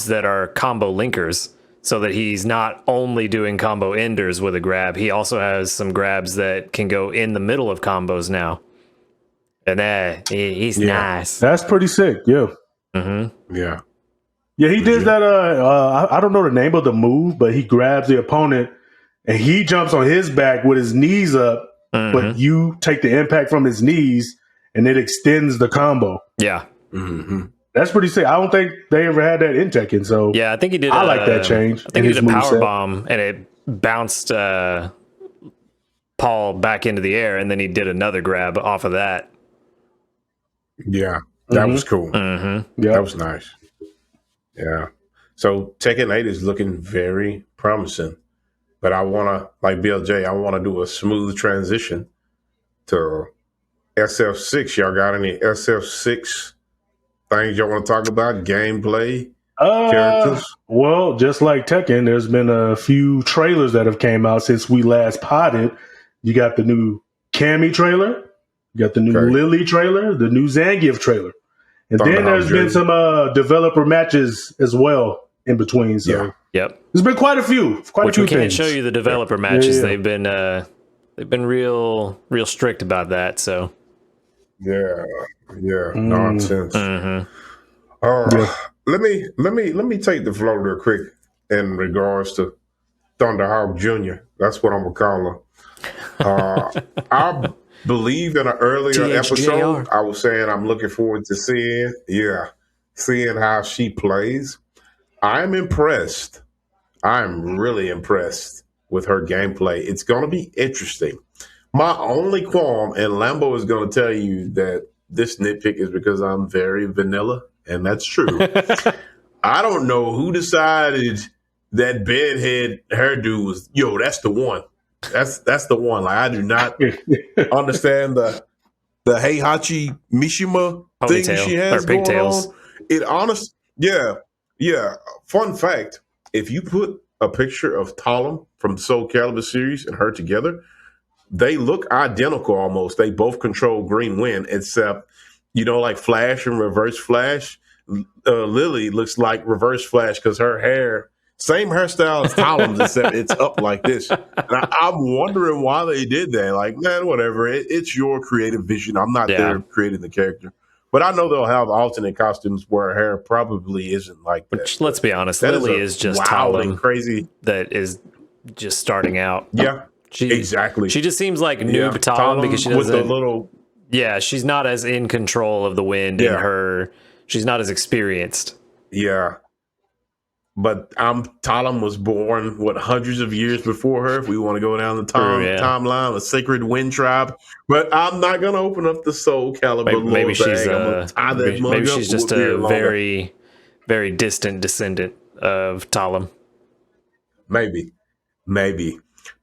that are combo linkers, so that he's not only doing combo enders with a grab, he also has some grabs that can go in the middle of combos now. And he's nice. That's pretty sick. Yeah. Yeah, he did that. I don't know the name of the move, but he grabs the opponent and he jumps on his back with his knees up, but you take the impact from his knees and it extends the combo. That's pretty sick. I don't think they ever had that in Tekken. So I think he did. I like that change. I think he did a power bomb and it bounced Paul back into the air, and then he did another grab off of that. Yeah, that was cool. That was nice. Yeah. So Tekken 8 is looking very promising, but I want to, like BLJ, I want to do a smooth transition to SF6. Y'all got any SF6 things y'all want to talk about? Gameplay, characters? Well, just like Tekken, there's been a few trailers that have came out since we last potted. You got the new Cammy trailer, you got the new Lily trailer, the new Zangief trailer. And then there's been some developer matches as well in between. So there's been quite a few. Which we can't show you the developer matches. They've been real strict about that. So nonsense. Let me take the floor real quick in regards to Thunderhawk Jr. That's what I'm gonna call her. I believe in an earlier episode, I was saying I'm looking forward to seeing how she plays. I'm impressed. I'm really impressed with her gameplay. It's going to be interesting. My only qualm, and Lambo is going to tell you that this nitpick is because I'm very vanilla, and that's true. I don't know who decided that bedhead hairdo was, that's the one. That's the one. Like, I do not understand the Heihachi Mishima thing she has going on. Yeah. Fun fact: if you put a picture of Talon from the Soul Calibur series and her together, they look identical almost. They both control Green Wind, except like Flash and Reverse Flash. Lily looks like Reverse Flash because her hair, same hairstyle as Talon's, except it's up like this. And I'm wondering why they did that. Like, man, whatever. It's your creative vision. I'm not there creating the character. But I know they'll have alternate costumes where her hair probably isn't like that. Which, let's be honest, Lily is just Talon crazy. That is just starting out. Yeah, exactly. She just seems like noob Talon because she doesn't. With the little. Yeah, she's not as in control of the wind in her. She's not as experienced. Yeah. But Talon was born, hundreds of years before her, if we want to go down the timeline, a sacred wind tribe. But I'm not going to open up the Soul Calibur. Maybe she's just a very, very distant descendant of Talon. Maybe.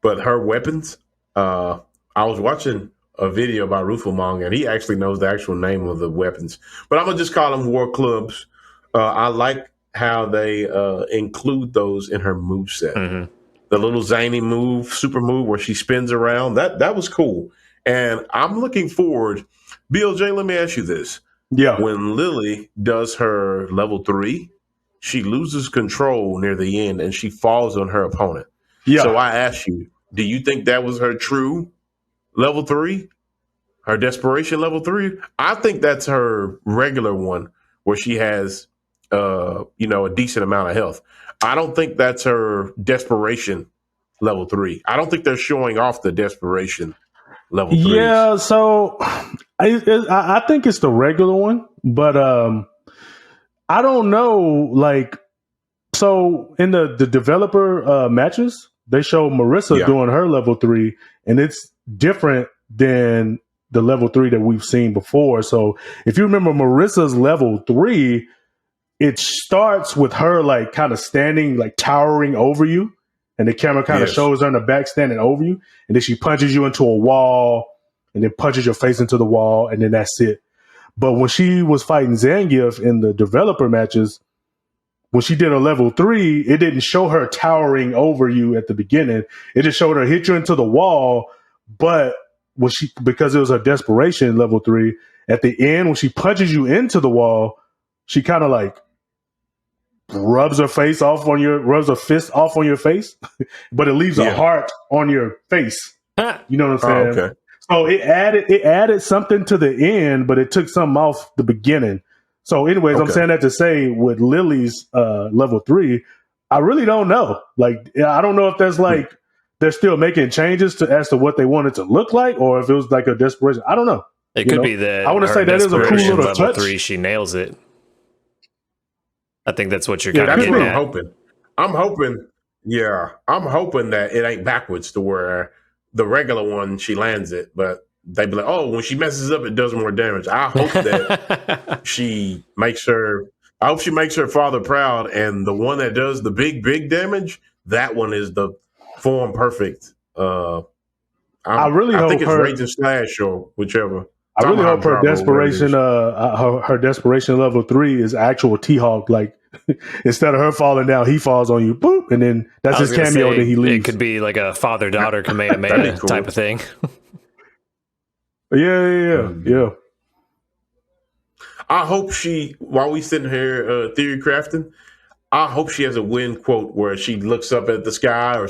But her weapons, I was watching a video by Rufumong, and he actually knows the actual name of the weapons. But I'm going to just call them war clubs. I like how they include those in her moveset. Mm-hmm. The little zany move, super move where she spins around, that was cool. And I'm looking forward. BLJ, let me ask you this. Yeah. When Lily does her level 3, she loses control near the end and she falls on her opponent. Yeah. So I ask you, do you think that was her true level 3? Her desperation level 3? I think that's her regular one where she has a decent amount of health. I don't think that's her desperation level 3. I don't think they're showing off the desperation level 3. Yeah, so I think it's the regular one, but I don't know. Like, so in the developer matches, they show Marissa doing her level 3, and it's different than the level 3 that we've seen before. So if you remember Marissa's level 3, it starts with her like kind of standing, like towering over you, and the camera kind of shows her in the back standing over you, and then she punches you into a wall, and then punches your face into the wall, and then that's it. But when she was fighting Zangief in the developer matches, when she did her level 3, it didn't show her towering over you at the beginning. It just showed her hit you into the wall, but because it was her desperation level 3, at the end when she punches you into the wall, she kind of like rubs her fist off on your face, but it leaves a heart on your face. You know what I'm saying? Okay. So it added something to the end, but it took something off the beginning. So anyways, I'm saying that to say with Lily's level 3, I really don't know. Like, I don't know if that's like they're still making changes as to what they want it to look like, or if it was like a desperation. I don't know. It could be that. I want to say that is a cool little level touch. 3, she nails it. I think that's what you're kind of getting at. I'm hoping that it ain't backwards to where the regular one, she lands it, but they be like, oh, when she messes up, it does more damage. I hope that she makes her father proud, and the one that does the big damage, that one is the form perfect. I think it's Raging Slash or whichever. I really hope her desperation, her desperation level 3 is actual T-Hawk. Like, instead of her falling down, he falls on you, boop, and then that's his cameo. Then he leaves. It could be like a father-daughter Kamehameha type of thing. Yeah. I hope while we sitting here theory crafting, I hope she has a win quote where she looks up at the sky, or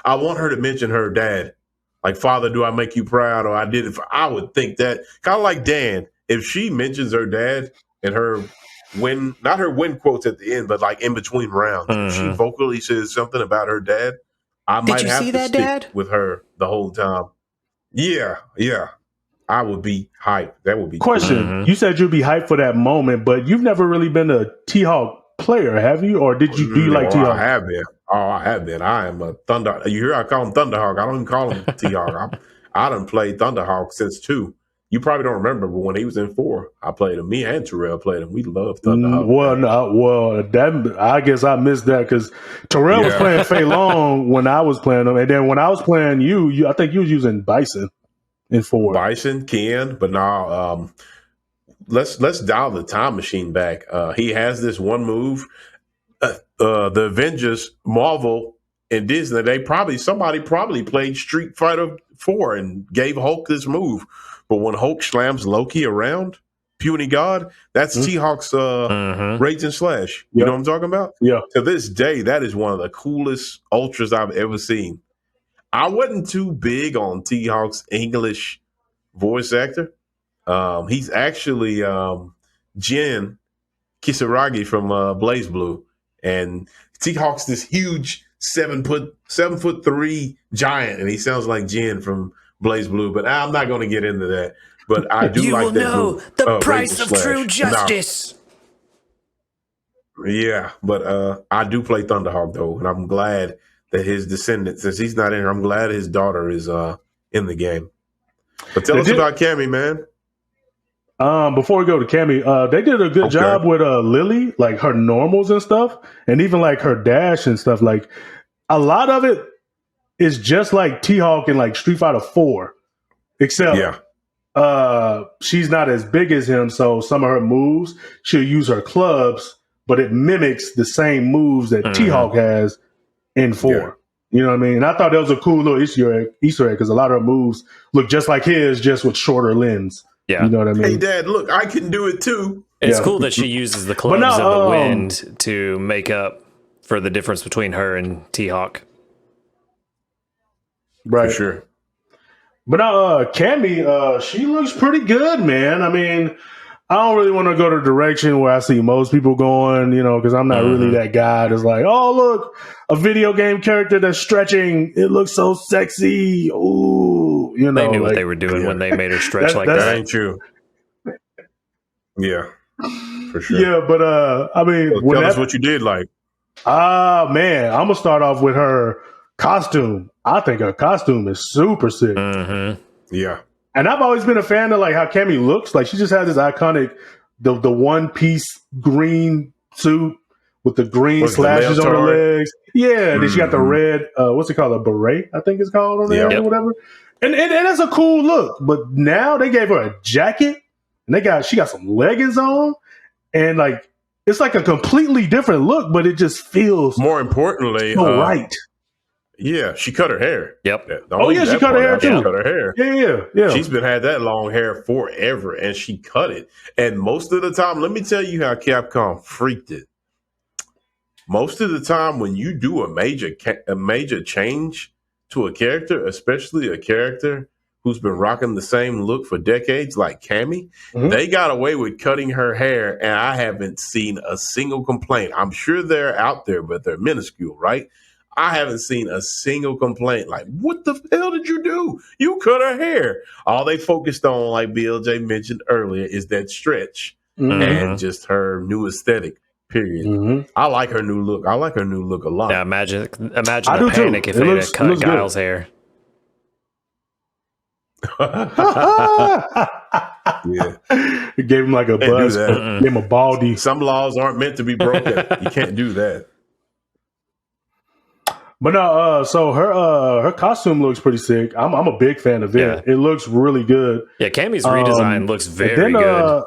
I want her to mention her dad. Like, Father, do I make you proud? Or I did it. I would think that kind of like Dan, if she mentions her dad and her not her win quotes at the end, but like in between rounds, if she vocally says something about her dad, I might you have see to that, stick Dad? with her the whole time. Yeah, yeah. I would be hyped. That would be Question: cool. You said you'd be hyped for that moment, but you've never really been a T-Hawk player, have you? Or did you? Do you like No, I T-Hawk? have been. Oh, I have been. I am a Thunder. You hear I call him Thunderhawk. I don't even call him T-Hawk. I done played Thunderhawk since 2. You probably don't remember, but when he was in 4, I played him. Me and Terrell played him. We love Thunderhawk. Well, no, that I guess I missed that because Terrell was playing Fei Long when I was playing him, and then when I was playing you, I think you was using Bison in 4. Bison, Ken, but now let's dial the time machine back. He has this one move. The Avengers, Marvel, and Disney, somebody probably played Street Fighter 4 and gave Hulk this move. But when Hulk slams Loki around, Puny God, that's T-Hawk's Rage and Slash. You know what I'm talking about? Yeah. To this day, that is one of the coolest ultras I've ever seen. I wasn't too big on T-Hawk's English voice actor. He's actually Jin Kisaragi from Blaze Blue. And T-Hawk's this huge 7'3" giant, and he sounds like Jin from Blaze Blue. But I'm not going to get into that. But I do You like will that know move, the Rage price and of Slash. true justice. Yeah, but I do play Thunderhawk though, and I'm glad that his descendant, since he's not in here, I'm glad his daughter is in the game. But tell us about Cammy, man. Before we go to Cammy, they did a good job with Lily, like her normals and stuff, and even like her dash and stuff. Like a lot of it is just like T-Hawk in like Street Fighter 4, except she's not as big as him. So some of her moves, she'll use her clubs, but it mimics the same moves that T-Hawk has in 4. Yeah. You know what I mean? And I thought that was a cool little Easter egg because a lot of her moves look just like his, just with shorter limbs. Yeah. You know what I mean? Hey, Dad, look, I can do it too. It's cool that she uses the clubs and the wind to make up for the difference between her and T-Hawk. Right. For sure. But Cammy, she looks pretty good, man. I mean, I don't really want to go the direction where I see most people going, you know, because I'm not really that guy that's like, oh, look, a video game character that's stretching. It looks so sexy. Ooh, you know. They knew what they were doing when they made her stretch like that. That ain't true. Yeah, for sure. Yeah, but I mean, well, tell us what you did like. Man, I'm gonna start off with her costume. I think her costume is super sick. Yeah. And I've always been a fan of like how Cammy looks. Like she just has this iconic, the one piece green suit with the green slashes on her legs. Yeah, and then she got the red, what's it called? A beret, I think it's called on there or whatever. And it's a cool look. But now they gave her a jacket and she got some leggings on, and like it's like a completely different look, but it just feels more importantly so right. Yeah, she cut her hair. Yep. She cut her hair too. She cut her hair. Yeah. She's been had that long hair forever, and she cut it. And most of the time, let me tell you how Capcom freaked it. Most of the time, when you do a major change to a character, especially a character who's been rocking the same look for decades, like Cammy, they got away with cutting her hair, and I haven't seen a single complaint. I'm sure they're out there, but they're minuscule, right? I haven't seen a single complaint. Like, what the hell did you do? You cut her hair. All they focused on, like BLJ mentioned earlier, is that stretch and just her new aesthetic. Period. I like her new look. I like her new look a lot. Yeah, imagine the panic if they had cut Guile's hair. Yeah, it gave him like a buzz. Gave him a baldy. Some laws aren't meant to be broken. You can't do that. But no, so her costume looks pretty sick. I'm a big fan of it. Yeah. It looks really good. Yeah, Cammy's redesign looks very good.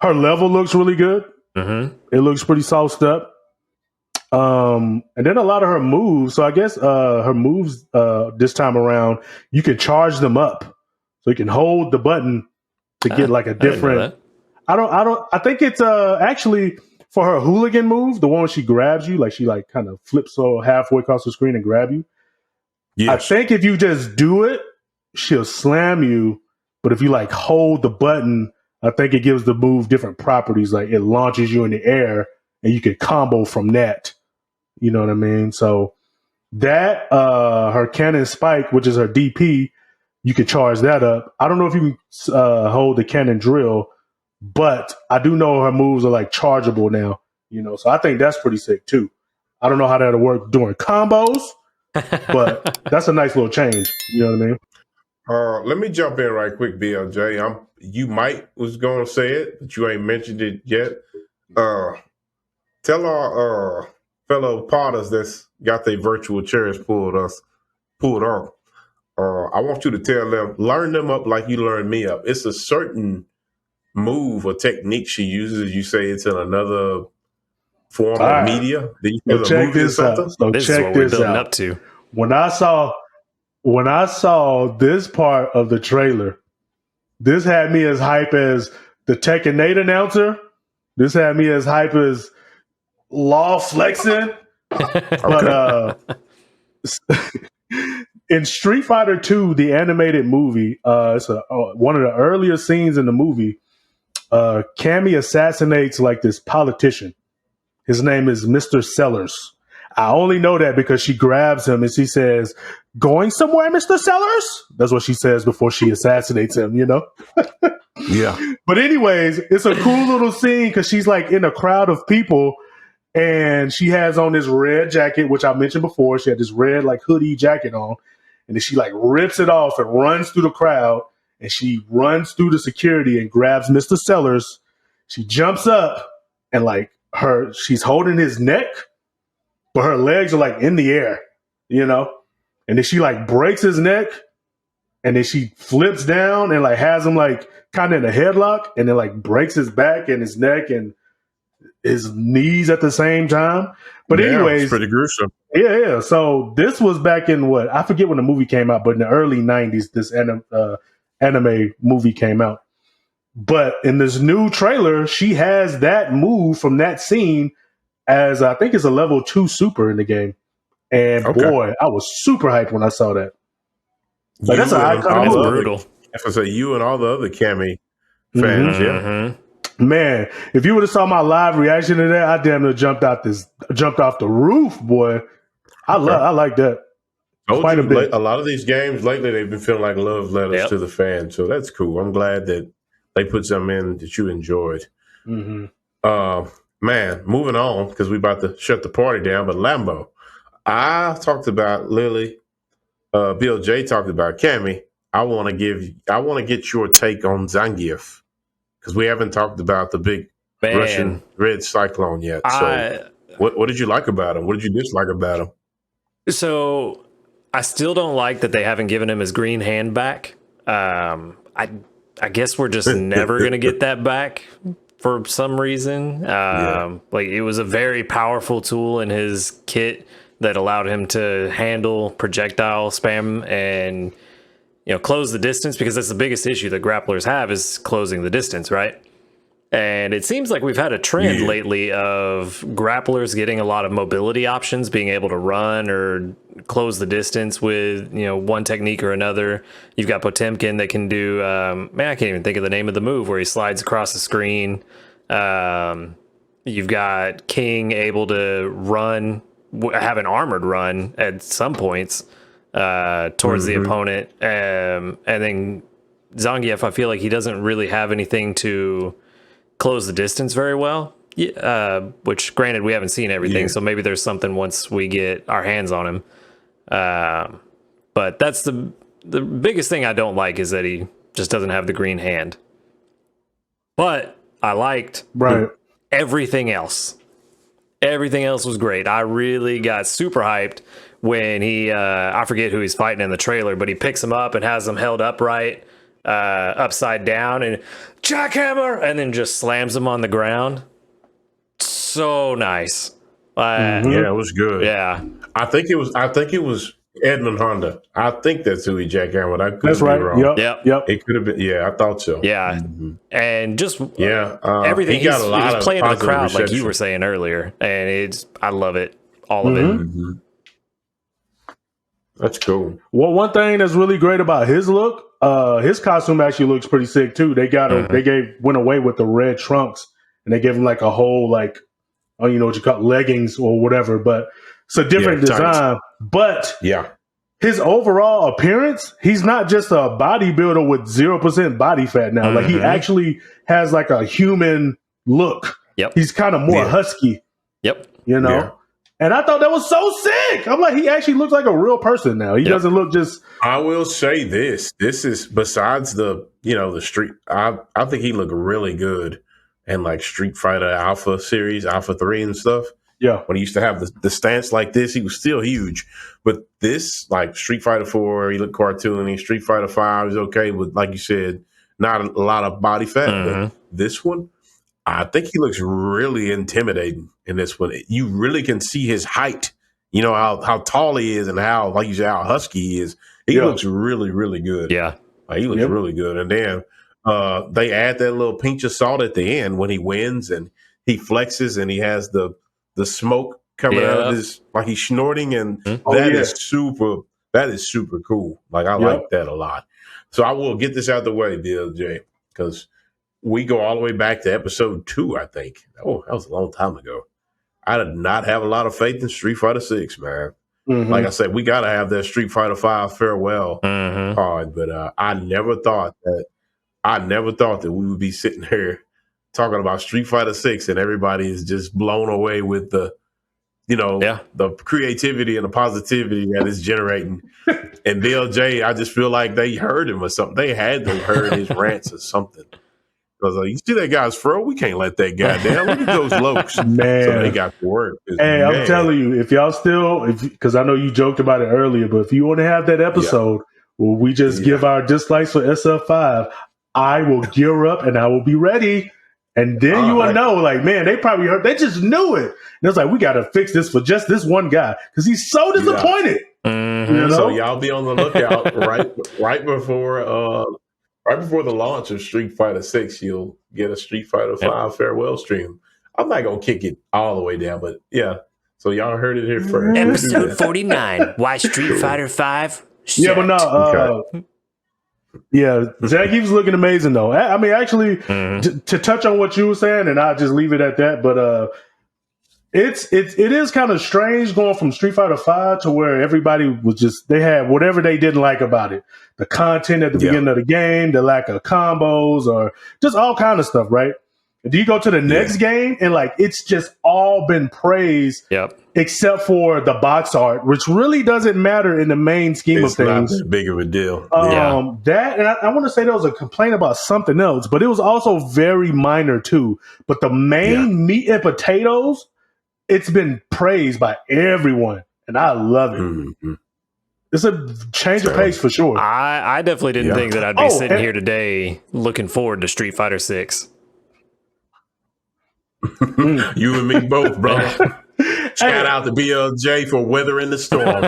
Her level looks really good. It looks pretty sauced up. And then a lot of her moves. So I guess her moves this time around, you can charge them up. So you can hold the button to get like a different. I think it's actually for her hooligan move, the one where she grabs you, like she like kind of flips so halfway across the screen and grab you. Yes. I think if you just do it, she'll slam you. But if you like hold the button, I think it gives the move different properties. Like it launches you in the air and you can combo from that. You know what I mean? So that her cannon spike, which is her DP, you can charge that up. I don't know if you can hold the cannon drill, but I do know her moves are like chargeable now. You know, so I think that's pretty sick too. I don't know how that'll work during combos, but that's a nice little change. You know what I mean? Let me jump in right quick, BLJ. You might was going to say it, but you ain't mentioned it yet. Tell our fellow potters that's got their virtual chairs pulled off. I want you to tell them, learn them up like you learned me up. It's a certain move or technique she uses. You say it's in another form of media. Did you so check this out. So this check is what we're this building out. up to. When I saw this part of the trailer, this had me as hype as the Tekken 8 announcer. This had me as hype as Law flexing. But in Street Fighter 2, the animated movie, it's one of the earlier scenes in the movie. Cammy assassinates like this politician. His name is Mr. Sellers. I only know that because she grabs him and she says, "Going somewhere, Mr. Sellers?" That's what she says before she assassinates him, you know? Yeah. But anyways, it's a cool little scene because she's like in a crowd of people and she has on this red jacket, which I mentioned before. She had this red like hoodie jacket on. And then she like rips it off and runs through the crowd and she runs through the security and grabs Mr. Sellers. She jumps up and like she's holding his neck, but her legs are like in the air, you know? And then she like breaks his neck and then she flips down and like has him like kind of in a headlock and then like breaks his back and his neck and his knees at the same time. But anyways, it's pretty gruesome. Yeah. So this was back in what? I forget when the movie came out, but in the early 90s, this anime movie came out. But in this new trailer, she has that move from that scene as I think it's a level 2 super in the game. And boy, I was super hyped when I saw that. Like, that's an iconic move. Brutal. If I say you and all the other Cammy fans, yeah. Man, if you would have saw my live reaction to that, I damn near jumped off the roof, boy. I like that. Quite a bit. A lot of these games lately, they've been feeling like love letters to the fans, so that's cool. I'm glad that they put something in that you enjoyed. Man, moving on because we're about to shut the party down. But Lambo, I talked about Lily. Bill J talked about Cammy. I want to get your take on Zangief. Because we haven't talked about the big Russian red cyclone yet. So what did you like about him? What did you dislike about him? So I still don't like that they haven't given him his green hand back. I guess we're just never going to get that back for some reason. Like it was a very powerful tool in his kit that allowed him to handle projectile spam and close the distance, because that's the biggest issue that grapplers have is closing the distance, right? And it seems like we've had a trend lately of grapplers getting a lot of mobility options, being able to run or close the distance with, one technique or another. You've got Potemkin that can do, I can't even think of the name of the move where he slides across the screen. You've got King able to run, have an armored run at some points towards the opponent. And then Zangief, I feel like he doesn't really have anything to close the distance very well. Which granted, we haven't seen everything, so maybe there's something once we get our hands on him. But that's the biggest thing I don't like, is that he just doesn't have the green hand. But I liked everything else. Everything else was great. I really got super hyped when he, I forget who he's fighting in the trailer, but he picks him up and has him held upright, upside down, and jackhammer, and then just slams him on the ground. So nice. Yeah, it was good. Yeah. I think it was Edmund Honda. I think that's who he jackhammered. I could be wrong. Yep. It could have been. Yeah, I thought so. Yeah. And just everything. He got a lot he's playing in the crowd, reception. like you were saying earlier, and I love it. All of it. That's cool. Well, one thing that's really great about his look, his costume actually looks pretty sick too. They got went away with the red trunks, and they gave him like a whole like you know what you call leggings or whatever, but it's a different design. Tights. But Yeah. his overall appearance, he's not just a bodybuilder with 0% body fat now. Like he actually has like a human look. Yep. He's kind of more husky. Yep. You know? Yeah. And I thought that was so sick. I'm like, he actually looks like a real person now. He doesn't look just. I will say this. This is besides the, you know, the street. I think he looked really good in like Street Fighter Alpha series, Alpha 3 and stuff. Yeah. When he used to have the stance like this, he was still huge. But this, like Street Fighter 4, he looked cartoony. Street Fighter 5 is okay with, like you said, not a lot of body fat. But this one, I think he looks really intimidating in this one. You really can see his height. You know, how tall he is and how, like you said, how husky he is. He looks really, really good. Yeah. He looks really good. And then they add that little pinch of salt at the end when he wins and he flexes and he has the smoke coming out of his, like he's snorting, and that is super cool. Like I like that a lot. So I will get this out of the way, DLJ, because we go all the way back to episode 2, I think. Oh, that was a long time ago. I did not have a lot of faith in Street Fighter 6, man. Like I said, we got to have that Street Fighter 5 farewell card, but I never thought that we would be sitting here talking about Street Fighter 6 and everybody is just blown away with the, you know, the creativity and the positivity that it's generating. And DLJ, I just feel like they heard him or something. They had to heard his rants or something. Because you see that guy's fro, we can't let that guy down. Look at those lokes. Man. So they got to work. Hey, I'm telling you, if y'all still, because I know you joked about it earlier, but if you want to have that episode where we just give our dislikes for SF5, I will gear up and I will be ready. And then you will know, like, man, they probably heard, they just knew it. And it's like, we got to fix this for just this one guy because he's so disappointed. You know? So y'all be on the lookout right before the launch of Street Fighter 6. You'll get a Street Fighter 5 farewell stream. I'm not gonna kick it all the way down, but so y'all heard it here first. Episode 49. Why Street Fighter 5? Yeah, but no. Zach, he was looking amazing though. I mean, actually, to touch on what you were saying, and I'll just leave it at that. But it is kind of strange going from Street Fighter 5 to where everybody was just, they had whatever they didn't like about it. The content at the beginning of the game, the lack of combos, or just all kind of stuff, right? Do you go to the next game and like it's just all been praised, except for the box art, which really doesn't matter in the main scheme of things. It's not that big of a deal. That, and I want to say there was a complaint about something else, but it was also very minor too. But the main meat and potatoes, it's been praised by everyone, and I love it. It's a change of pace for sure. I definitely didn't think that I'd be sitting here today looking forward to Street Fighter 6. You and me both, bro. Shout out to BLJ for weathering the storm.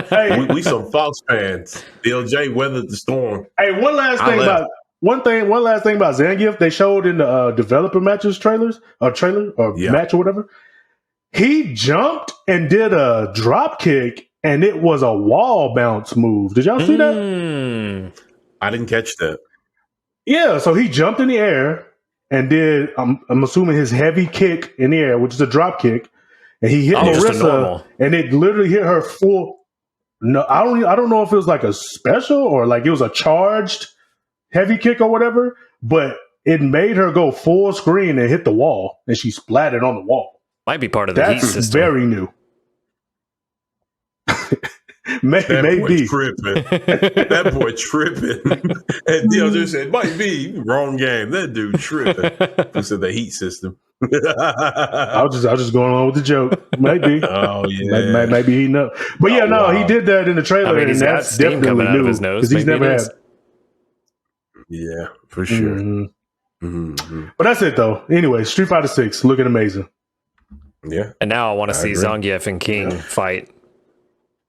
We some Fox fans. BLJ weathered the storm. Hey, one last thing about Zangief. They showed in the developer matches trailer match or whatever. He jumped and did a drop kick, and it was a wall bounce move. Did y'all see that? I didn't catch that. Yeah, so he jumped in the air and did, I'm assuming, his heavy kick in the air, which is a drop kick, and he hit Marissa, and it literally hit her full. No, I don't know if it was like a special or like it was a charged heavy kick or whatever, but it made her go full screen and hit the wall, and she splattered on the wall. Might be part of the heat system. That's very new. Maybe. Boy tripping. That boy tripping. And DLJ said, might be. Wrong game. That dude tripping. Who said the heat system? I was just going on with the joke. Maybe. Oh, yeah. Maybe heating up. But he did that in the trailer. I mean, and that's definitely new. Because he's never had. Yeah, for sure. But that's it, though. Anyway, Street Fighter 6 looking amazing. Yeah. And now I want to see Zangief and King fight.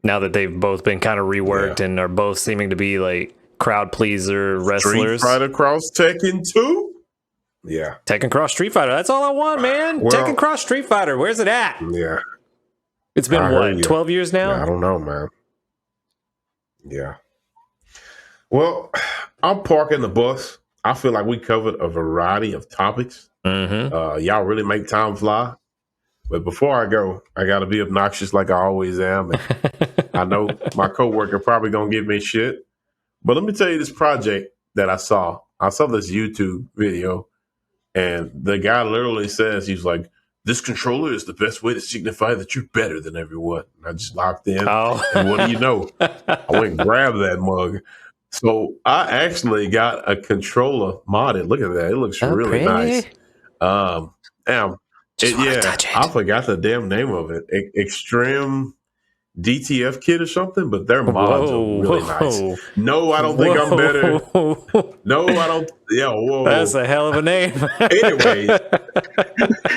Now that they've both been kind of reworked and are both seeming to be like crowd pleaser wrestlers. Street Fighter Cross Tekken 2? Yeah. Tekken Cross Street Fighter. That's all I want, man. Tekken Cross Street Fighter. Where's it at? Yeah. It's been 12 years now? Yeah, I don't know, man. Yeah. Well, I'm parking the bus. I feel like we covered a variety of topics. Y'all really make time fly. But before I go, I got to be obnoxious like I always am. And I know my coworker probably going to give me shit. But let me tell you this project that I saw. I saw this YouTube video, and the guy literally says, he's like, this controller is the best way to signify that you're better than everyone. And I just locked in. Oh. And what do you know? I went and grabbed that mug. So I actually got a controller modded. Look at that. It looks really nice. Damn. I forgot the damn name of it. Extreme DTF kit or something, but their mods are really nice. No, I don't think I'm better. No, I don't. Yeah, whoa. That's a hell of a name. Anyways.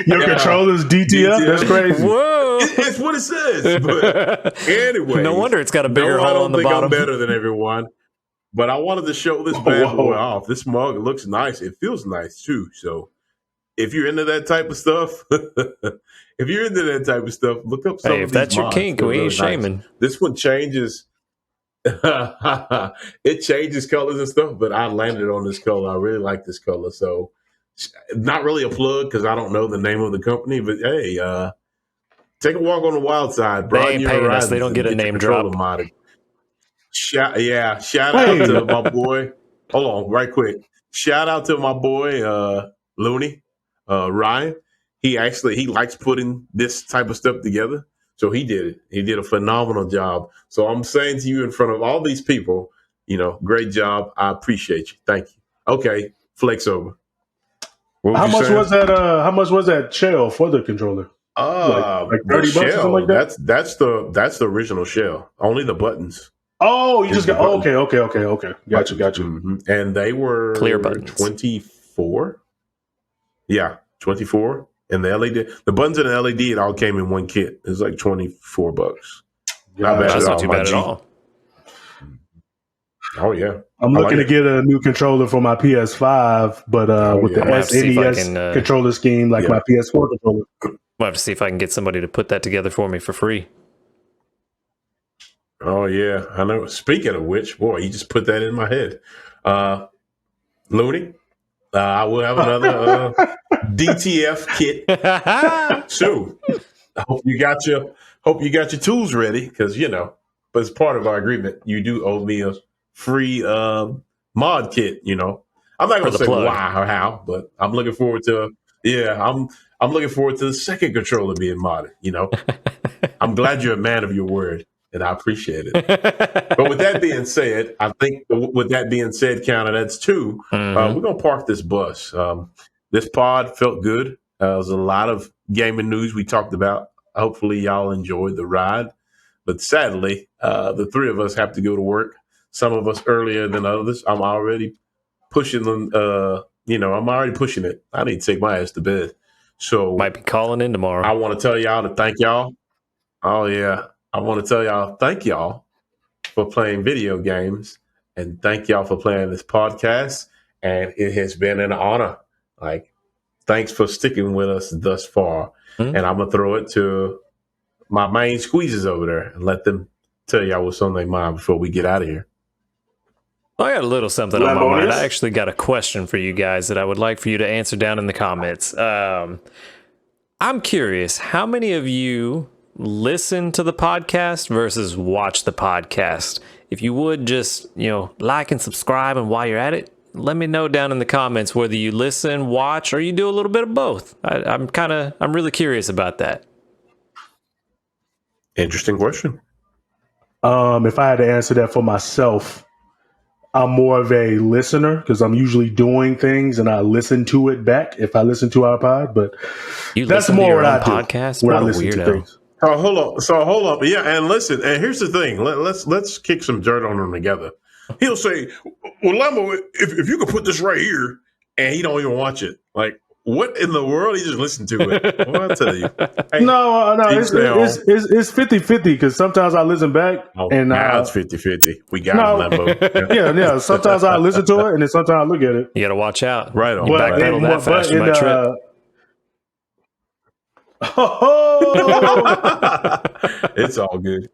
Your controller's DTF? That's crazy. Whoa. It's what it says. But anyway. No wonder it's got a bigger hole on the bottom. I'm better than everyone. But I wanted to show this bad boy off. This mug looks nice. It feels nice, too. So if you're into that type of stuff, look up some of these mods. If that's your kink, we ain't shaming. Nice. This one changes. It changes colors and stuff, but I landed on this color. I really like this color. So not really a plug because I don't know the name of the company, but hey, take a walk on the wild side. They ain't paying us. They don't get a name drop. Modded. Shout out to my boy. Hold on, right quick. Shout out to my boy Looney, Ryan. He likes putting this type of stuff together. So he did it. He did a phenomenal job. So I'm saying to you in front of all these people, great job. I appreciate you. Thank you. Okay, flex over. How much was that? How much was that shell for the controller? Like $30 or something like that. That's the original shell. Only the buttons. Oh, you just got okay. Got you. Mm-hmm. And they were clear buttons. 24. Yeah, 24. And the LED, the buttons and the LED, it all came in one kit. It was like $24. That's not too bad at all. Oh yeah, I'm looking to get a new controller for my PS5, but with the SNES controller scheme, like my PS4 controller. I'll have to see if I can get somebody to put that together for me for free. Oh yeah, I know. Speaking of which, boy, you just put that in my head. Looney, I will have another DTF kit soon. I hope you got your tools ready because but as part of our agreement, you do owe me a free mod kit. I'm not going to say why or how, but I'm looking forward to. I'm looking forward to the second controller being modded. I'm glad you're a man of your word, and I appreciate it. But with that being said, I think Counter, that's two. Mm-hmm. We're gonna park this bus. This pod felt good. There was a lot of gaming news we talked about. Hopefully, y'all enjoyed the ride. But sadly, the three of us have to go to work. Some of us earlier than others. I'm already pushing them. I'm already pushing it. I need to take my ass to bed. So might be calling in tomorrow. I want to tell y'all to thank y'all. Oh yeah, I want to tell y'all thank y'all for playing video games and thank y'all for playing this podcast. And it has been an honor. Thanks for sticking with us thus far. Mm-hmm. And I'm gonna throw it to my main squeezes over there and let them tell y'all what's on their mind before we get out of here. I got a little something on my mind. I actually got a question for you guys that I would like for you to answer down in the comments. I'm curious, how many of you listen to the podcast versus watch the podcast? If you would just, like and subscribe, and while you're at it, let me know down in the comments whether you listen, watch, or you do a little bit of both. I'm really curious about that. Interesting question. If I had to answer that for myself, I'm more of a listener because I'm usually doing things and I listen to it back if I listen to our pod. But that's more what I do. Podcast? Where I listen to things. Oh, hold on. Yeah, and listen. And here's the thing. Let's kick some dirt on them together. He'll say, "Well, Lambo, if you could put this right here," and he don't even watch it. Like, what in the world? He just listened to it. Well, I'll tell you. Hey, no, it's 50-50 because sometimes I listen back and now it's 50-50. We got Lambo. Yeah. Sometimes I listen to it and then sometimes I look at it. You got to watch out. Right on. You backpedal that fast, you might trip. It's all good.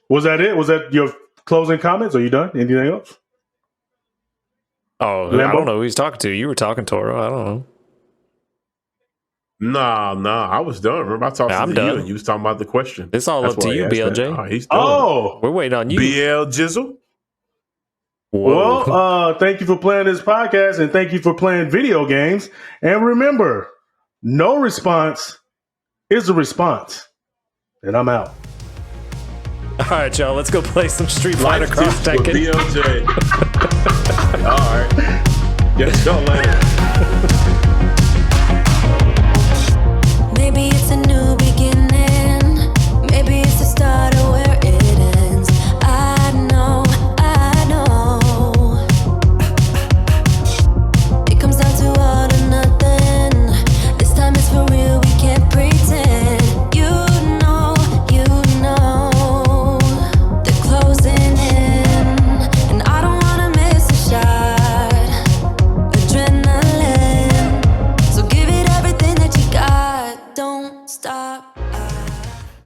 Was that it? Was that your closing comments? Are you done? Anything else? Oh, Lambo? I don't know who he's talking to. You were talking, Toro. I don't know. Nah, I was done. Remember, I talked I'm to done. you, and you was talking about the question. It's all That's up to why you, I asked that. BLJ. He's done. Oh, We're waiting on you. BL Jizzle. Whoa. well, thank you for playing this podcast and thank you for playing video games. And remember, no response is a response. And I'm out. All right, y'all. Let's go play some Street Fighter Life Cross tips with Tekken. BLJ. All right. Get y'all later.